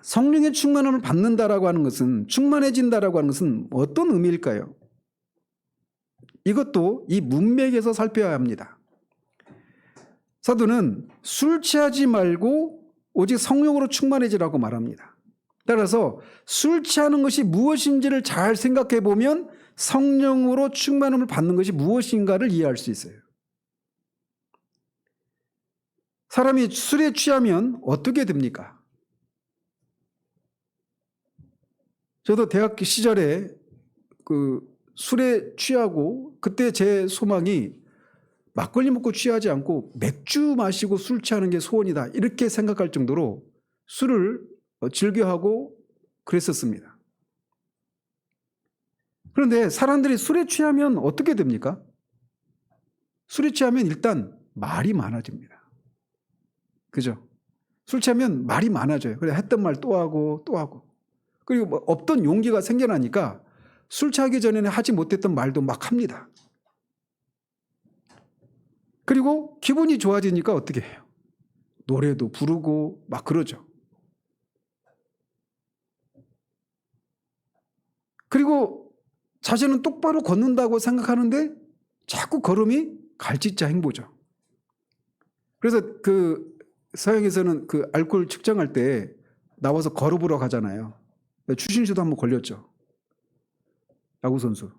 성령의 충만함을 받는다라고 하는 것은 충만해진다라고 하는 것은 어떤 의미일까요? 이것도 이 문맥에서 살펴야 합니다. 사도는 술 취하지 말고 오직 성령으로 충만해지라고 말합니다. 따라서 술 취하는 것이 무엇인지를 잘 생각해 보면 성령으로 충만함을 받는 것이 무엇인가를 이해할 수 있어요. 사람이 술에 취하면 어떻게 됩니까? 저도 대학교 시절에 그 술에 취하고 그때 제 소망이 막걸리 먹고 취하지 않고 맥주 마시고 술 취하는 게 소원이다 이렇게 생각할 정도로 술을 즐겨하고 그랬었습니다. 그런데 사람들이 술에 취하면 어떻게 됩니까? 술에 취하면 일단 말이 많아집니다. 그죠? 술 취하면 말이 많아져요. 그래 했던 말 또 하고 또 하고. 그리고 뭐 없던 용기가 생겨나니까 술 취하기 전에는 하지 못했던 말도 막 합니다. 그리고 기분이 좋아지니까 어떻게 해요? 노래도 부르고 막 그러죠. 그리고 자신은 똑바로 걷는다고 생각하는데 자꾸 걸음이 갈짓자 행보죠. 그래서 그 서양에서는 그 알코올 측정할 때 나와서 걸어보러 가잖아요. 추신수도 한번 걸렸죠. 야구선수.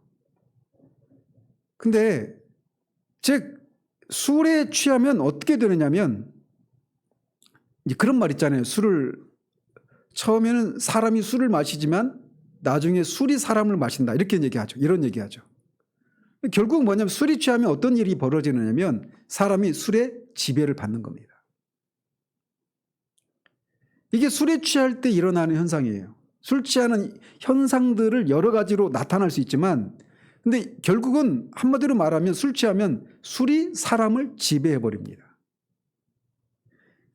근데 즉 술에 취하면 어떻게 되느냐면 이제 그런 말 있잖아요. 처음에는 사람이 술을 마시지만 나중에 술이 사람을 마신다. 이렇게 얘기하죠. 이런 얘기하죠. 결국 뭐냐면 술이 취하면 어떤 일이 벌어지느냐면 사람이 술에 지배를 받는 겁니다. 이게 술에 취할 때 일어나는 현상이에요. 술 취하는 현상들을 여러 가지로 나타날 수 있지만 근데 결국은 한마디로 말하면 술 취하면 술이 사람을 지배해버립니다.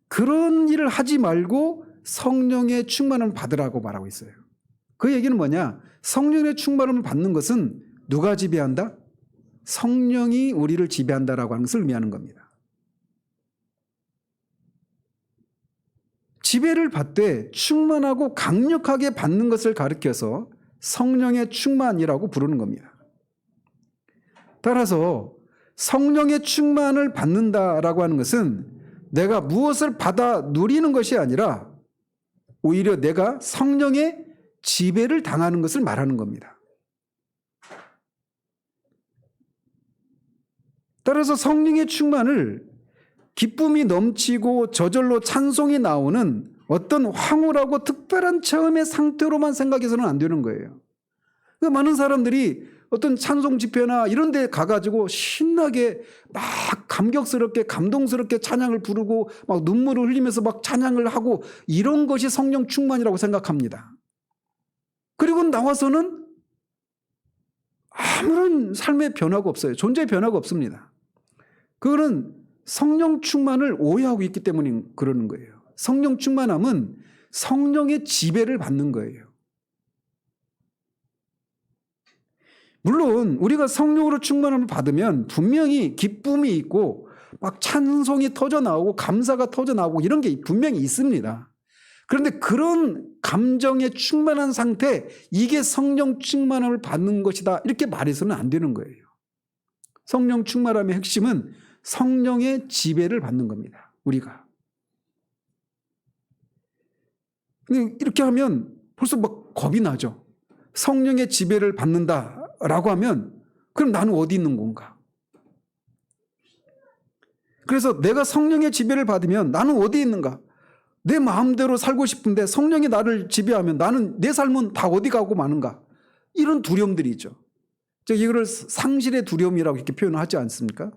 그런 일을 하지 말고 성령의 충만함을 받으라고 말하고 있어요. 그 얘기는 뭐냐? 성령의 충만함을 받는 것은 누가 지배한다? 성령이 우리를 지배한다라고 하는 것을 의미하는 겁니다. 지배를 받되 충만하고 강력하게 받는 것을 가리켜서 성령의 충만이라고 부르는 겁니다. 따라서 성령의 충만을 받는다라고 하는 것은 내가 무엇을 받아 누리는 것이 아니라 오히려 내가 성령의 지배를 당하는 것을 말하는 겁니다. 따라서 성령의 충만을 기쁨이 넘치고 저절로 찬송이 나오는 어떤 황홀하고 특별한 체험의 상태로만 생각해서는 안 되는 거예요. 그러니까 많은 사람들이 어떤 찬송 집회나 이런 데 가가지고 신나게 막 감격스럽게 감동스럽게 찬양을 부르고 막 눈물을 흘리면서 막 찬양을 하고 이런 것이 성령 충만이라고 생각합니다. 그리고 나와서는 아무런 삶의 변화가 없어요. 존재의 변화가 없습니다. 그거는 성령 충만을 오해하고 있기 때문에 그러는 거예요. 성령 충만함은 성령의 지배를 받는 거예요. 물론 우리가 성령으로 충만함을 받으면 분명히 기쁨이 있고 막 찬송이 터져나오고 감사가 터져나오고 이런 게 분명히 있습니다. 그런데 그런 감정에 충만한 상태, 이게 성령 충만함을 받는 것이다 이렇게 말해서는 안 되는 거예요. 성령 충만함의 핵심은 성령의 지배를 받는 겁니다. 우리가. 근데 이렇게 하면 벌써 막 겁이 나죠. 성령의 지배를 받는다라고 하면 그럼 나는 어디 있는 건가? 그래서 내가 성령의 지배를 받으면 나는 어디 있는가? 내 마음대로 살고 싶은데 성령이 나를 지배하면 나는 내 삶은 다 어디 가고 마는가? 이런 두려움들이 있죠. 이거를 상실의 두려움이라고 이렇게 표현을 하지 않습니까?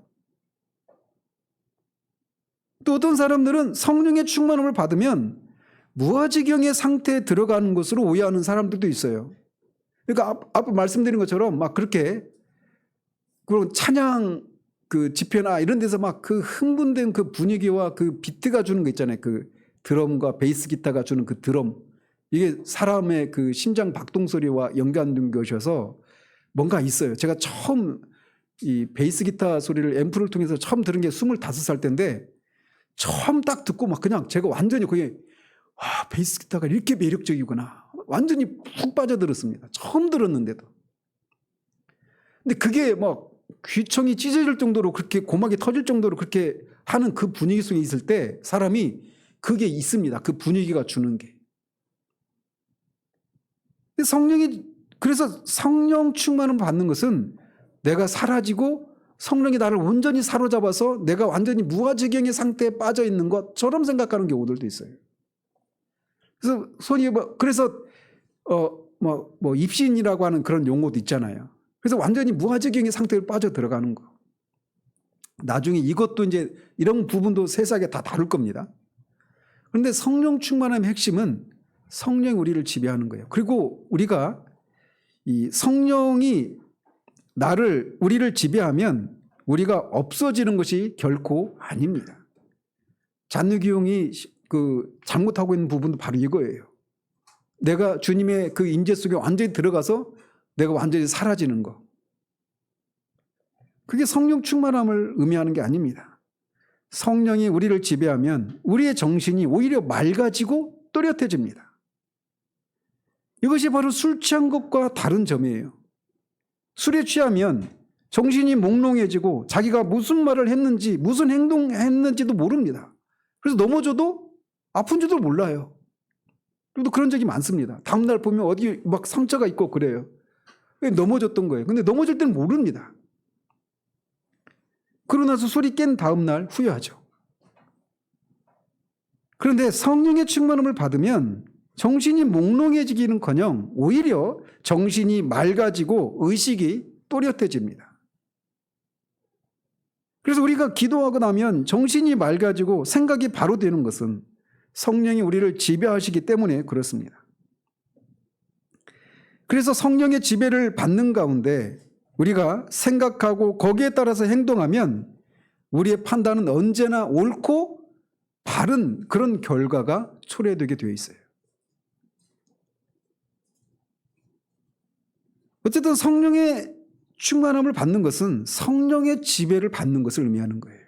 또 어떤 사람들은 성령의 충만함을 받으면 무아지경의 상태에 들어가는 것으로 오해하는 사람들도 있어요. 그러니까 앞에 말씀드린 것처럼 막 그렇게 그런 찬양 그 집회나 이런 데서 막 그 흥분된 그 분위기와 그 비트가 주는 거 있잖아요. 그 드럼과 베이스 기타가 주는 그 드럼. 이게 사람의 그 심장 박동 소리와 연관된 것이어서 뭔가 있어요. 제가 처음 이 베이스 기타 소리를 앰프를 통해서 처음 들은 게 25살 때인데 처음 딱 듣고 막 그냥 제가 완전히 거기에 와, 베이스 기타가 이렇게 매력적이구나. 완전히 푹 빠져들었습니다. 처음 들었는데도. 근데 그게 막 귀청이 찢어질 정도로 그렇게 고막이 터질 정도로 그렇게 하는 그 분위기 속에 있을 때 사람이 그게 있습니다. 그 분위기가 주는 게. 그래서 성령 충만을 받는 것은 내가 사라지고 성령이 나를 온전히 사로잡아서 내가 완전히 무아지경의 상태에 빠져 있는 것처럼 생각하는 경우들도 있어요. 그래서 입신이라고 하는 그런 용어도 있잖아요. 그래서 완전히 무아지경의 상태에 빠져 들어가는 거. 나중에 이것도 이제 이런 부분도 세세하게 다 다룰 겁니다. 그런데 성령 충만함의 핵심은 성령이 우리를 지배하는 거예요. 그리고 우리가 이 성령이 우리를 지배하면 우리가 없어지는 것이 결코 아닙니다. 잔누기용이 잘못하고 있는 부분도 바로 이거예요. 내가 주님의 그 임재 속에 완전히 들어가서 내가 완전히 사라지는 거. 그게 성령 충만함을 의미하는 게 아닙니다. 성령이 우리를 지배하면 우리의 정신이 오히려 맑아지고 또렷해집니다. 이것이 바로 술 취한 것과 다른 점이에요. 술에 취하면 정신이 몽롱해지고 자기가 무슨 말을 했는지 무슨 행동했는지도 모릅니다. 그래서 넘어져도 아픈지도 몰라요. 그래도 그런 적이 많습니다. 다음날 보면 어디 막 상처가 있고 그래요. 넘어졌던 거예요. 근데 넘어질 때는 모릅니다. 그러고 나서 술이 깬 다음날 후회하죠. 그런데 성령의 충만함을 받으면 정신이 몽롱해지기는커녕 오히려 정신이 맑아지고 의식이 또렷해집니다. 그래서 우리가 기도하고 나면 정신이 맑아지고 생각이 바로 되는 것은 성령이 우리를 지배하시기 때문에 그렇습니다. 그래서 성령의 지배를 받는 가운데 우리가 생각하고 거기에 따라서 행동하면 우리의 판단은 언제나 옳고 바른 그런 결과가 초래되게 되어 있어요. 어쨌든 성령의 충만함을 받는 것은 성령의 지배를 받는 것을 의미하는 거예요.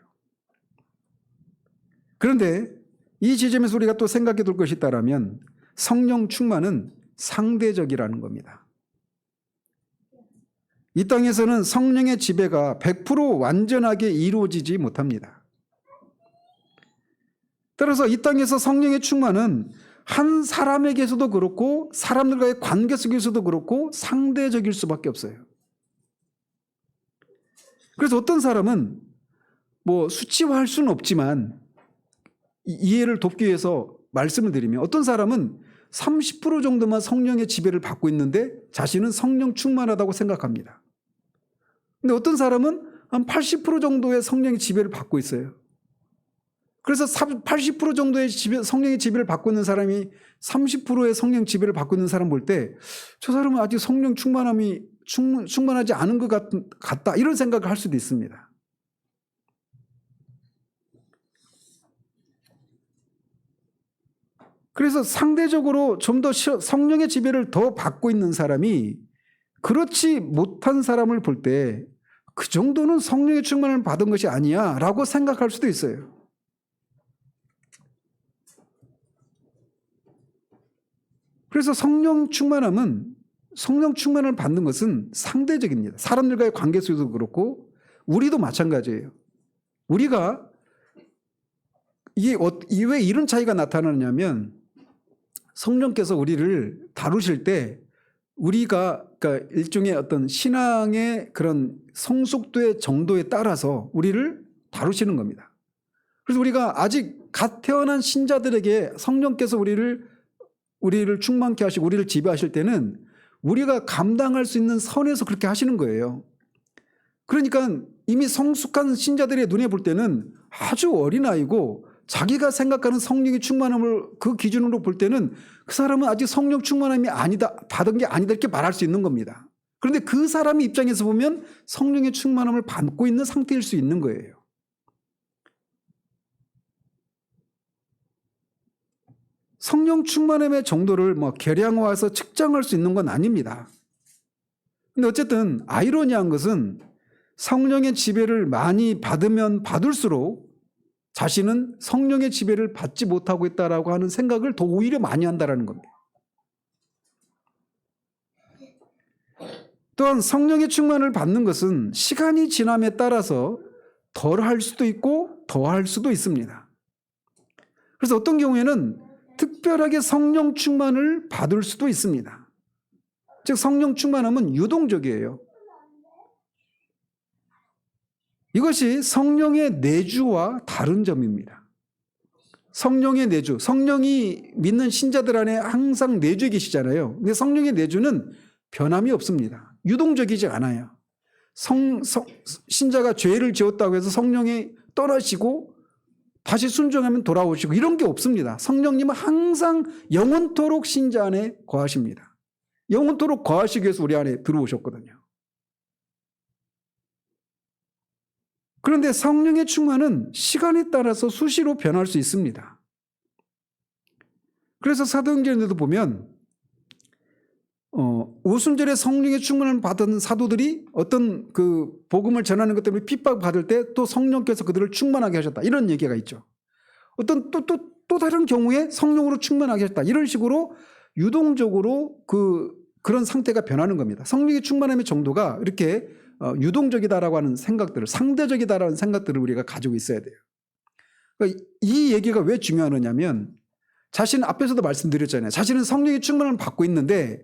그런데 이 지점에서 우리가 또 생각해 둘 것이 있다면 성령 충만은 상대적이라는 겁니다. 이 땅에서는 성령의 지배가 100% 완전하게 이루어지지 못합니다. 따라서 이 땅에서 성령의 충만은 한 사람에게서도 그렇고 사람들과의 관계 속에서도 그렇고 상대적일 수밖에 없어요. 그래서 어떤 사람은 수치화할 수는 없지만 이해를 돕기 위해서 말씀을 드리면 어떤 사람은 30% 정도만 성령의 지배를 받고 있는데 자신은 성령 충만하다고 생각합니다. 근데 어떤 사람은 한 80% 정도의 성령의 지배를 받고 있어요. 그래서 80% 정도의 성령의 지배를 받고 있는 사람이 30%의 성령 지배를 받고 있는 사람 볼 때 저 사람은 아직 성령 충만하지 않은 것 같다 이런 생각을 할 수도 있습니다. 그래서 상대적으로 좀 더 성령의 지배를 더 받고 있는 사람이 그렇지 못한 사람을 볼 때 그 정도는 성령의 충만을 받은 것이 아니야 라고 생각할 수도 있어요. 그래서 성령 충만을 받는 것은 상대적입니다. 사람들과의 관계 속에서도 그렇고 우리도 마찬가지예요. 우리가 이게 왜 이런 차이가 나타나냐면 성령께서 우리를 다루실 때 우리가 그러니까 일종의 어떤 신앙의 그런 성숙도의 정도에 따라서 우리를 다루시는 겁니다. 그래서 우리가 아직 갓 태어난 신자들에게 성령께서 우리를 충만케 하시고 우리를 지배하실 때는 우리가 감당할 수 있는 선에서 그렇게 하시는 거예요. 그러니까 이미 성숙한 신자들의 눈에 볼 때는 아주 어린아이고 자기가 생각하는 성령의 충만함을 그 기준으로 볼 때는 그 사람은 아직 성령 충만함이 아니다, 받은 게 아니다 이렇게 말할 수 있는 겁니다. 그런데 그 사람의 입장에서 보면 성령의 충만함을 받고 있는 상태일 수 있는 거예요. 성령 충만함의 정도를 계량화해서 측정할 수 있는 건 아닙니다. 근데 어쨌든 아이러니한 것은 성령의 지배를 많이 받으면 받을수록 자신은 성령의 지배를 받지 못하고 있다라고 하는 생각을 더 오히려 많이 한다라는 겁니다. 또한 성령의 충만을 받는 것은 시간이 지남에 따라서 덜 할 수도 있고 더 할 수도 있습니다. 그래서 어떤 경우에는 특별하게 성령 충만을 받을 수도 있습니다. 즉 성령 충만함은 유동적이에요. 이것이 성령의 내주와 다른 점입니다. 성령의 내주, 성령이 믿는 신자들 안에 항상 내주에 계시잖아요. 근데 성령의 내주는 변함이 없습니다. 유동적이지 않아요. 신자가 죄를 지었다고 해서 성령이 떠나시고 다시 순종하면 돌아오시고 이런 게 없습니다. 성령님은 항상 영원토록 신자 안에 거하십니다. 영원토록 거하시기 위해서 우리 안에 들어오셨거든요. 그런데 성령의 충만은 시간에 따라서 수시로 변할 수 있습니다. 그래서 사도행전에도 보면 오순절에 성령의 충만을 받은 사도들이 어떤 그 복음을 전하는 것 때문에 핍박받을 때 또 성령께서 그들을 충만하게 하셨다. 이런 얘기가 있죠. 어떤 또 다른 경우에 성령으로 충만하게 하셨다. 이런 식으로 유동적으로 그런 상태가 변하는 겁니다. 성령의 충만함의 정도가 이렇게 유동적이다라고 하는 생각들을, 상대적이다라는 생각들을 우리가 가지고 있어야 돼요. 그러니까 이 얘기가 왜 중요하냐면 자신 앞에서도 말씀드렸잖아요. 자신은 성령의 충만을 받고 있는데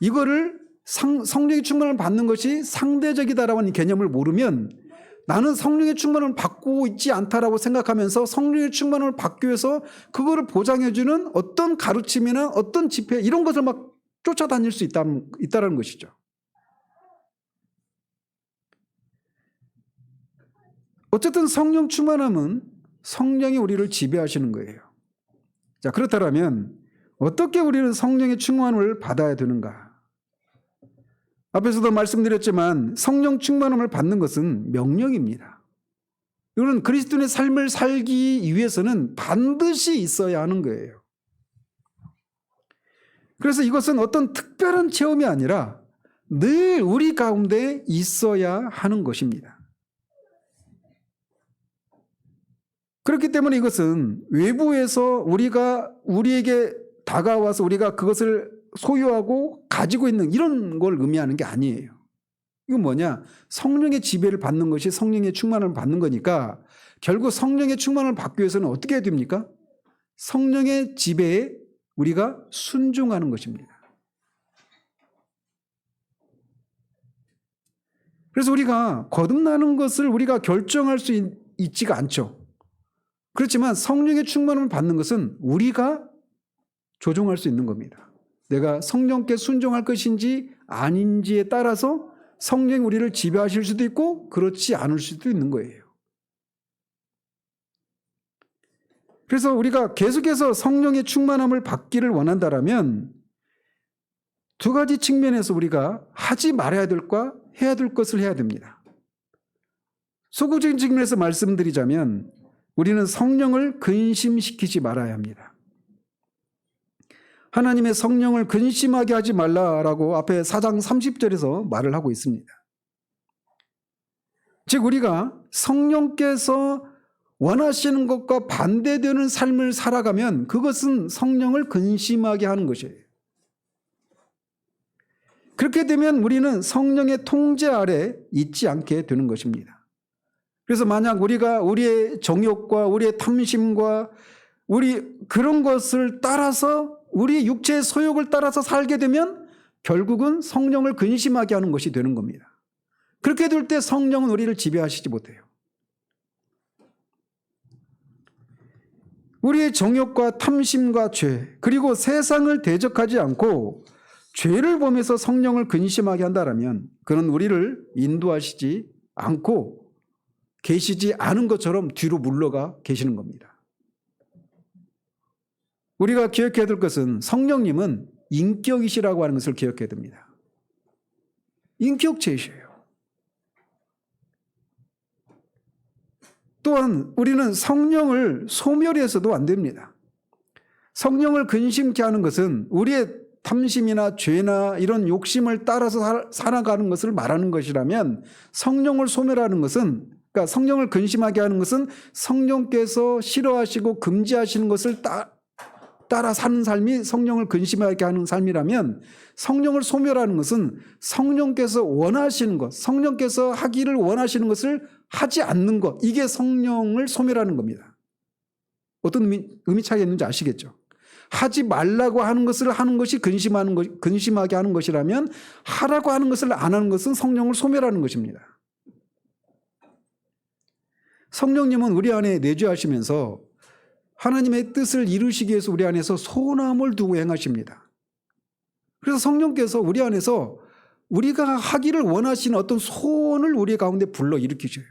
이거를 성령의 충만을 받는 것이 상대적이다라는 개념을 모르면 나는 성령의 충만을 받고 있지 않다라고 생각하면서 성령의 충만을 받기 위해서 그거를 보장해주는 어떤 가르침이나 어떤 집회 이런 것을 막 쫓아다닐 수 있다는 것이죠. 어쨌든 성령 충만함은 성령이 우리를 지배하시는 거예요. 자, 그렇다면 어떻게 우리는 성령의 충만을 받아야 되는가? 앞에서도 말씀드렸지만 성령 충만함을 받는 것은 명령입니다. 이거는 그리스도인의 삶을 살기 위해서는 반드시 있어야 하는 거예요. 그래서 이것은 어떤 특별한 체험이 아니라 늘 우리 가운데 있어야 하는 것입니다. 그렇기 때문에 이것은 외부에서 우리에게 다가와서 우리가 그것을 소유하고 가지고 있는 이런 걸 의미하는 게 아니에요. 이건 뭐냐? 성령의 지배를 받는 것이 성령의 충만을 받는 거니까 결국 성령의 충만을 받기 위해서는 어떻게 해야 됩니까? 성령의 지배에 우리가 순종하는 것입니다. 그래서 우리가 거듭나는 것을 우리가 결정할 수 있지가 않죠. 그렇지만 성령의 충만을 받는 것은 우리가 조종할 수 있는 겁니다. 내가 성령께 순종할 것인지 아닌지에 따라서 성령이 우리를 지배하실 수도 있고 그렇지 않을 수도 있는 거예요. 그래서 우리가 계속해서 성령의 충만함을 받기를 원한다면 두 가지 측면에서 우리가 하지 말아야 될 것과 해야 될 것을 해야 됩니다. 소극적인 측면에서 말씀드리자면 우리는 성령을 근심시키지 말아야 합니다. 하나님의 성령을 근심하게 하지 말라라고 앞에 4장 30절에서 말을 하고 있습니다. 즉 우리가 성령께서 원하시는 것과 반대되는 삶을 살아가면 그것은 성령을 근심하게 하는 것이에요. 그렇게 되면 우리는 성령의 통제 아래 있지 않게 되는 것입니다. 그래서 만약 우리가 우리의 정욕과 우리의 탐심과 그런 것을 따라서 우리의 육체의 소욕을 따라서 살게 되면 결국은 성령을 근심하게 하는 것이 되는 겁니다. 그렇게 될 때 성령은 우리를 지배하시지 못해요. 우리의 정욕과 탐심과 죄 그리고 세상을 대적하지 않고 죄를 범해서 성령을 근심하게 한다면 그는 우리를 인도하시지 않고 계시지 않은 것처럼 뒤로 물러가 계시는 겁니다. 우리가 기억해야 될 것은 성령님은 인격이시라고 하는 것을 기억해야 됩니다. 인격체이시에요. 또한 우리는 성령을 소멸해서도 안 됩니다. 성령을 근심케 하는 것은 우리의 탐심이나 죄나 이런 욕심을 따라서 살아가는 것을 말하는 것이라면 성령을 소멸하는 것은 그러니까 성령을 근심하게 하는 것은 성령께서 싫어하시고 금지하시는 것을 따라 사는 삶이 성령을 근심하게 하는 삶이라면, 성령을 소멸하는 것은 성령께서 원하시는 것, 성령께서 하기를 원하시는 것을 하지 않는 것, 이게 성령을 소멸하는 겁니다. 어떤 의미 차이가 있는지 아시겠죠? 하지 말라고 하는 것을 하는 것이 근심하게 하는 것이라면, 하라고 하는 것을 안 하는 것은 성령을 소멸하는 것입니다. 성령님은 우리 안에 내주하시면서 하나님의 뜻을 이루시기 위해서 우리 안에서 소원함을 두고 행하십니다. 그래서 성령께서 우리 안에서 우리가 하기를 원하시는 어떤 소원을 우리 가운데 불러 일으키셔요.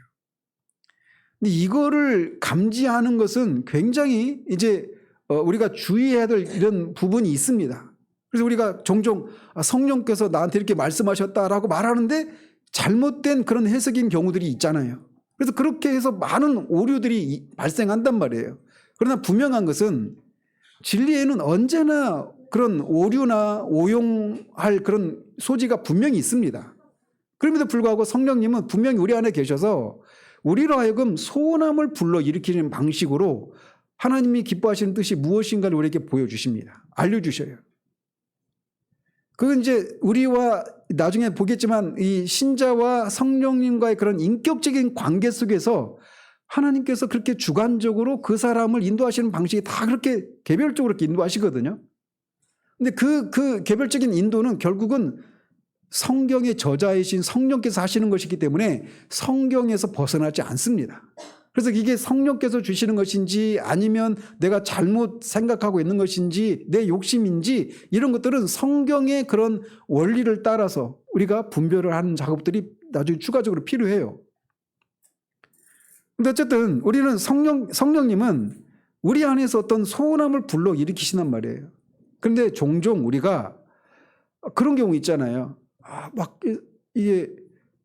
근데 이거를 감지하는 것은 굉장히 이제 우리가 주의해야 될 이런 부분이 있습니다. 그래서 우리가 종종 성령께서 나한테 이렇게 말씀하셨다라고 말하는데 잘못된 그런 해석인 경우들이 있잖아요. 그래서 그렇게 해서 많은 오류들이 발생한단 말이에요. 그러나 분명한 것은 진리에는 언제나 그런 오류나 오용할 그런 소지가 분명히 있습니다. 그럼에도 불구하고 성령님은 분명히 우리 안에 계셔서 우리로 하여금 소원함을 불러 일으키는 방식으로 하나님이 기뻐하시는 뜻이 무엇인가를 우리에게 보여주십니다. 알려주셔요. 그건 이제 우리와 나중에 보겠지만 이 신자와 성령님과의 그런 인격적인 관계 속에서 하나님께서 그렇게 주관적으로 그 사람을 인도하시는 방식이 다 그렇게 개별적으로 이렇게 인도하시거든요. 근데 그 개별적인 인도는 결국은 성경의 저자이신 성령께서 하시는 것이기 때문에 성경에서 벗어나지 않습니다. 그래서 이게 성령께서 주시는 것인지 아니면 내가 잘못 생각하고 있는 것인지 내 욕심인지 이런 것들은 성경의 그런 원리를 따라서 우리가 분별을 하는 작업들이 나중에 추가적으로 필요해요. 근데 어쨌든 우리는 성령님은 우리 안에서 어떤 소원함을 불러 일으키신단 말이에요. 그런데 종종 우리가 그런 경우 있잖아요. 막 이게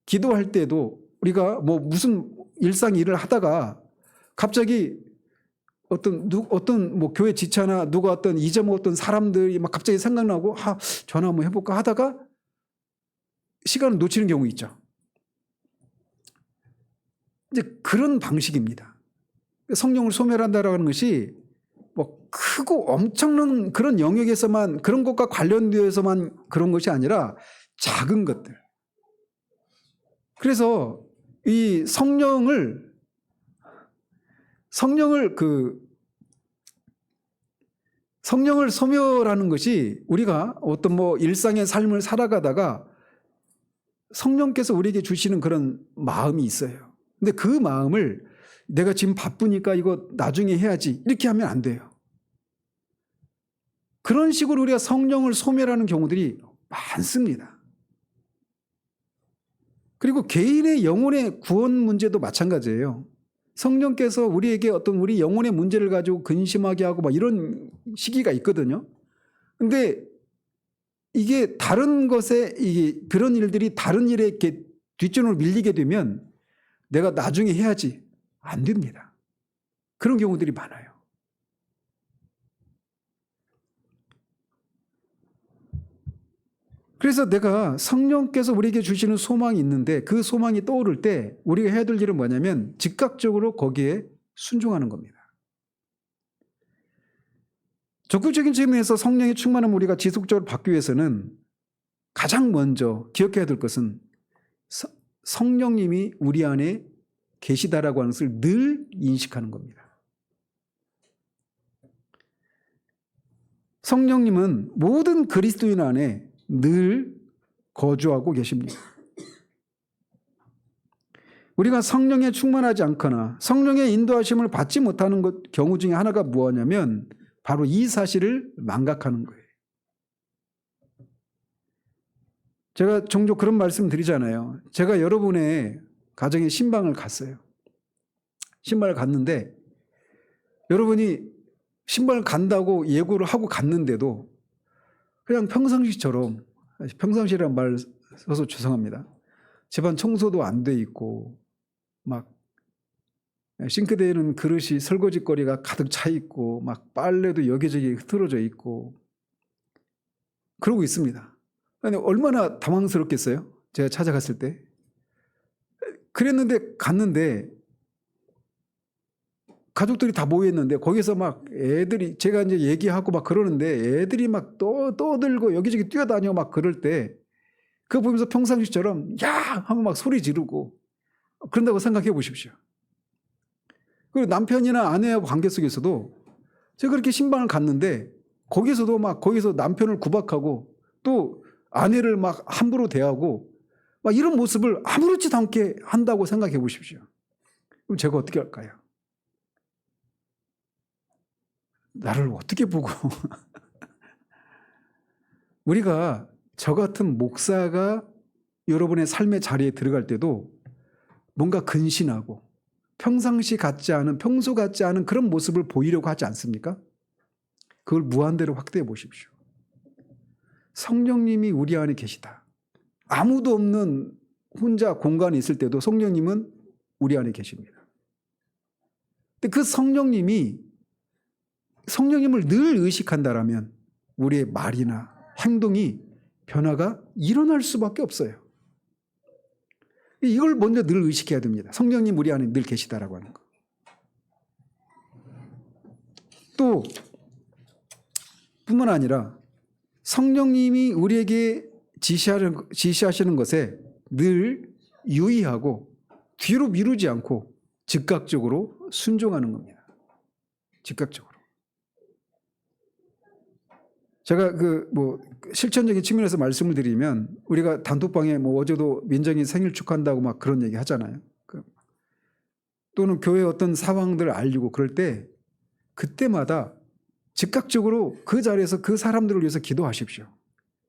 기도할 때도 우리가 뭐 무슨 일상 일을 하다가 갑자기 어떤 뭐 교회 지차나 누가 어떤 잊어먹었던 사람들이 막 갑자기 생각나고 전화 한번 해볼까 하다가 시간을 놓치는 경우 있죠. 이제 그런 방식입니다. 성령을 소멸한다라는 것이 뭐 크고 엄청난 그런 영역에서만 그런 것과 관련되어서만 그런 것이 아니라 작은 것들. 그래서 이 성령을 소멸하는 것이 우리가 어떤 뭐 일상의 삶을 살아가다가 성령께서 우리에게 주시는 그런 마음이 있어요. 근데 그 마음을 내가 지금 바쁘니까 이거 나중에 해야지 이렇게 하면 안 돼요. 그런 식으로 우리가 성령을 소멸하는 경우들이 많습니다. 그리고 개인의 영혼의 구원 문제도 마찬가지예요. 성령께서 우리에게 어떤 우리 영혼의 문제를 가지고 근심하게 하고 막 이런 시기가 있거든요. 근데 이게 다른 것에 그런 일들이 다른 일에 이렇게 뒷전으로 밀리게 되면 내가 나중에 해야지 안 됩니다. 그런 경우들이 많아요. 그래서 내가 성령께서 우리에게 주시는 소망이 있는데 그 소망이 떠오를 때 우리가 해야 될 일은 뭐냐면 즉각적으로 거기에 순종하는 겁니다. 적극적인 측면에서 성령의 충만함을 우리가 지속적으로 받기 위해서는 가장 먼저 기억해야 될 것은 성령님이 우리 안에 계시다라고 하는 것을 늘 인식하는 겁니다. 성령님은 모든 그리스도인 안에 늘 거주하고 계십니다. 우리가 성령에 충만하지 않거나 성령의 인도하심을 받지 못하는 경우 중에 하나가 무엇이냐면 바로 이 사실을 망각하는 거예요. 제가 종종 그런 말씀 드리잖아요. 제가 여러분의 가정에 신방을 갔어요. 신방을 갔는데 여러분이 신방을 간다고 예고를 하고 갔는데도 그냥 평상시처럼, 평상시라는 말 써서 죄송합니다. 집안 청소도 안 돼 있고 막 싱크대에는 그릇이 설거지거리가 가득 차 있고 막 빨래도 여기저기 흐트러져 있고 그러고 있습니다. 아니, 얼마나 당황스럽겠어요? 제가 찾아갔을 때. 그랬는데 갔는데 가족들이 다 모였는데 거기서 막 애들이 제가 이제 얘기하고 막 그러는데 애들이 막 떠들고 여기저기 뛰어다니고 막 그럴 때 그거 보면서 평상시처럼 야 하고 막 소리 지르고 그런다고 생각해 보십시오. 그리고 남편이나 아내하고 관계 속에서도 제가 그렇게 신방을 갔는데 거기서도 막 거기서 남편을 구박하고 또 아내를 막 함부로 대하고 막 이런 모습을 아무렇지도 않게 한다고 생각해 보십시오. 그럼 제가 어떻게 할까요? 나를 어떻게 보고 우리가 저 같은 목사가 여러분의 삶의 자리에 들어갈 때도 뭔가 근신하고 평소 같지 않은 그런 모습을 보이려고 하지 않습니까? 그걸 무한대로 확대해 보십시오. 성령님이 우리 안에 계시다. 아무도 없는 혼자 공간에 있을 때도 성령님은 우리 안에 계십니다. 근데 그 성령님을 늘 의식한다라면 우리의 말이나 행동이 변화가 일어날 수밖에 없어요. 이걸 먼저 늘 의식해야 됩니다. 성령님 우리 안에 늘 계시다라고 하는 거. 또 뿐만 아니라 성령님이 우리에게 지시하시는 것에 늘 유의하고 뒤로 미루지 않고 즉각적으로 순종하는 겁니다. 즉각적으로. 제가 실천적인 측면에서 말씀을 드리면 우리가 단톡방에 어제도 민정이 생일 축하한다고 막 그런 얘기 하잖아요. 또는 교회 어떤 상황들을 알리고 그럴 때 그때마다 즉각적으로 그 자리에서 그 사람들을 위해서 기도하십시오.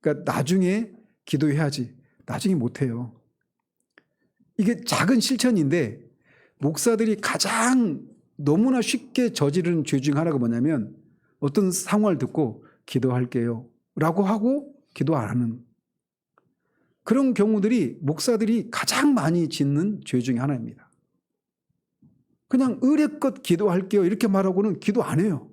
그러니까 나중에 기도해야지. 나중에 못해요. 이게 작은 실천인데 목사들이 가장 너무나 쉽게 저지르는 죄 중 하나가 뭐냐면 어떤 상황을 듣고 기도할게요 라고 하고 기도 안 하는 그런 경우들이 목사들이 가장 많이 짓는 죄 중에 하나입니다. 그냥 의례껏 기도할게요 이렇게 말하고는 기도 안 해요.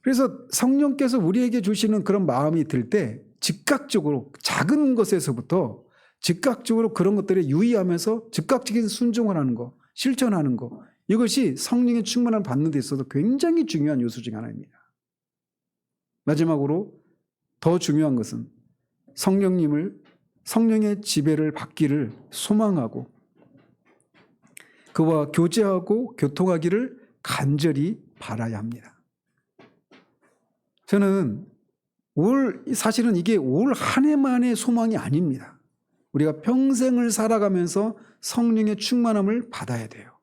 그래서 성령께서 우리에게 주시는 그런 마음이 들 때 즉각적으로 작은 것에서부터 즉각적으로 그런 것들에 유의하면서 즉각적인 순종을 하는 거, 실천하는 거 이것이 성령의 충만함을 받는 데 있어서 굉장히 중요한 요소 중 하나입니다. 마지막으로 더 중요한 것은 성령의 지배를 받기를 소망하고 그와 교제하고 교통하기를 간절히 바라야 합니다. 저는 사실은 이게 올 한 해만의 소망이 아닙니다. 우리가 평생을 살아가면서 성령의 충만함을 받아야 돼요.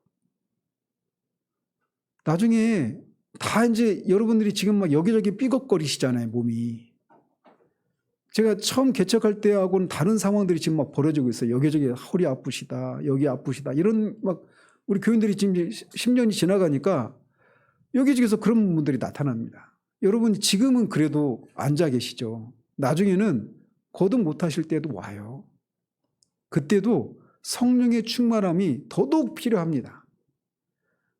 나중에 다 이제 여러분들이 지금 막 여기저기 삐걱거리시잖아요, 몸이. 제가 처음 개척할 때하고는 다른 상황들이 지금 막 벌어지고 있어요. 여기저기 허리 아프시다, 여기 아프시다. 이런 막 우리 교인들이 지금 10년이 지나가니까 여기저기서 그런 분들이 나타납니다. 여러분 지금은 그래도 앉아 계시죠. 나중에는 거듭 못하실 때도 와요. 그때도 성령의 충만함이 더더욱 필요합니다.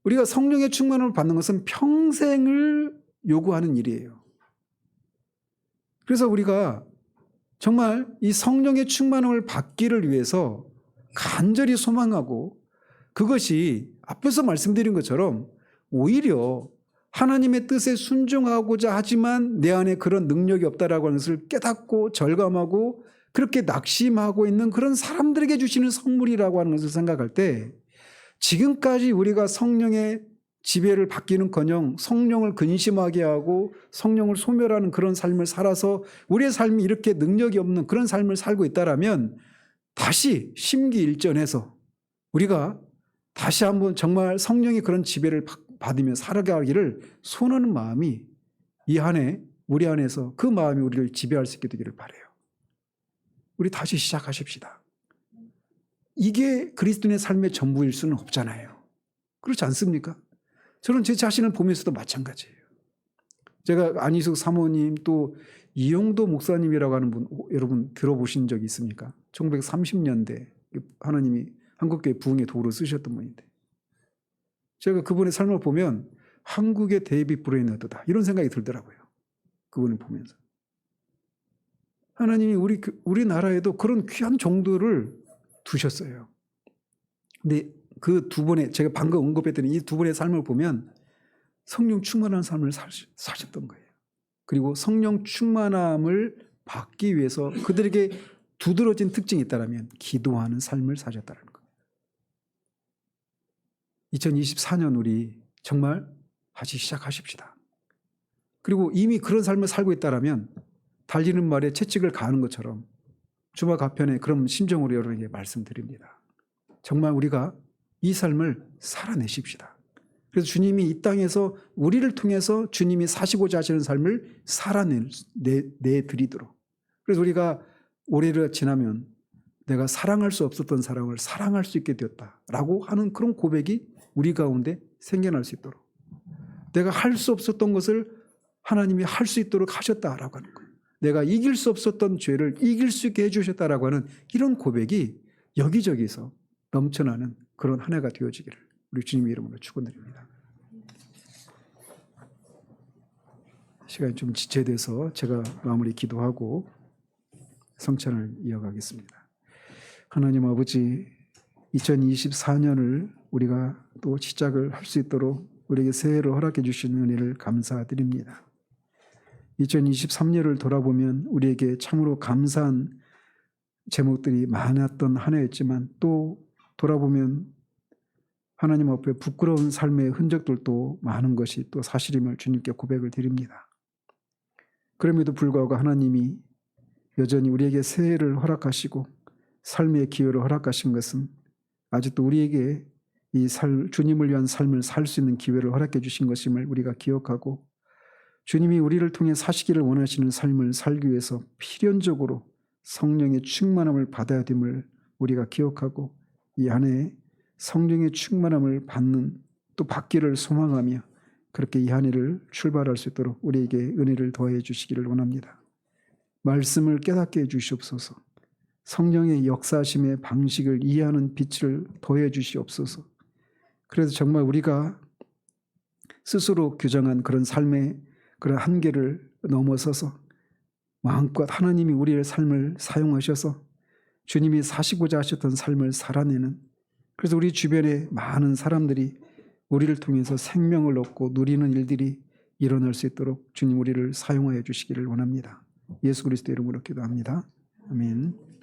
우리가 성령의 충만함을 받는 것은 평생을 요구하는 일이에요. 그래서 우리가 정말 이 성령의 충만함을 받기를 위해서 간절히 소망하고 그것이 앞에서 말씀드린 것처럼 오히려 하나님의 뜻에 순종하고자 하지만 내 안에 그런 능력이 없다라고 하는 것을 깨닫고 절감하고 그렇게 낙심하고 있는 그런 사람들에게 주시는 선물이라고 하는 것을 생각할 때 지금까지 우리가 성령의 지배를 받기는커녕 성령을 근심하게 하고 성령을 소멸하는 그런 삶을 살아서 우리의 삶이 이렇게 능력이 없는 그런 삶을 살고 있다라면 다시 심기일전해서 우리가 다시 한번 정말 성령의 그런 지배를 받으며 살아가기를 소원하는 마음이 이 한 해 우리 안에서 그 마음이 우리를 지배할 수 있게 되기를 바라요. 우리 다시 시작하십시다. 이게 그리스도인의 삶의 전부일 수는 없잖아요. 그렇지 않습니까? 저는 제 자신을 보면서도 마찬가지예요. 제가 안희숙 사모님 또 이용도 목사님이라고 하는 분 여러분 들어보신 적이 있습니까? 1930년대 하나님이 한국교회 부흥의 도구로 쓰셨던 분인데 제가 그분의 삶을 보면 한국의 데이빗 브레이너드다 이런 생각이 들더라고요. 그분을 보면서 하나님이 우리나라에도 그런 귀한 종들을 두셨어요. 근데 그 두 분의, 제가 방금 언급했던 이 두 분의 삶을 보면 성령 충만한 삶을 사셨던 거예요. 그리고 성령 충만함을 받기 위해서 그들에게 두드러진 특징이 있다면 기도하는 삶을 사셨다는 거예요. 2024년 우리 정말 다시 시작하십시다. 그리고 이미 그런 삶을 살고 있다면 달리는 말에 채찍을 가하는 것처럼 주마 가편에 그런 심정으로 여러분에게 말씀드립니다. 정말 우리가 이 삶을 살아내십시다. 그래서 주님이 이 땅에서 우리를 통해서 주님이 사시고자 하시는 삶을 살아내드리도록. 그래서 우리가 올해를 지나면 내가 사랑할 수 없었던 사람을 사랑할 수 있게 되었다라고 하는 그런 고백이 우리 가운데 생겨날 수 있도록, 내가 할 수 없었던 것을 하나님이 할 수 있도록 하셨다라고 하는 거예요. 내가 이길 수 없었던 죄를 이길 수 있게 해주셨다라고 하는 이런 고백이 여기저기서 넘쳐나는 그런 한 해가 되어지기를 우리 주님의 이름으로 축원드립니다. 시간이 좀 지체돼서 제가 마무리 기도하고 성찬을 이어가겠습니다. 하나님 아버지, 2024년을 우리가 또 시작을 할 수 있도록 우리에게 새해를 허락해 주신 은혜를 감사드립니다. 2023년을 돌아보면 우리에게 참으로 감사한 제목들이 많았던 한 해였지만 또 돌아보면 하나님 앞에 부끄러운 삶의 흔적들도 많은 것이 또 사실임을 주님께 고백을 드립니다. 그럼에도 불구하고 하나님이 여전히 우리에게 새해를 허락하시고 삶의 기회를 허락하신 것은 아직도 우리에게 이 주님을 위한 삶을 살 수 있는 기회를 허락해 주신 것임을 우리가 기억하고, 주님이 우리를 통해 사시기를 원하시는 삶을 살기 위해서 필연적으로 성령의 충만함을 받아야 됨을 우리가 기억하고, 이 한 해에 성령의 충만함을 받는 또 받기를 소망하며 그렇게 이 한 해를 출발할 수 있도록 우리에게 은혜를 더해 주시기를 원합니다. 말씀을 깨닫게 해 주시옵소서. 성령의 역사심의 방식을 이해하는 빛을 더해 주시옵소서. 그래서 정말 우리가 스스로 규정한 그런 삶의 그런 한계를 넘어서서 마음껏 하나님이 우리의 삶을 사용하셔서 주님이 사시고자 하셨던 삶을 살아내는, 그래서 우리 주변에 많은 사람들이 우리를 통해서 생명을 얻고 누리는 일들이 일어날 수 있도록 주님 우리를 사용하여 주시기를 원합니다. 예수 그리스도 이름으로 기도합니다. 아멘.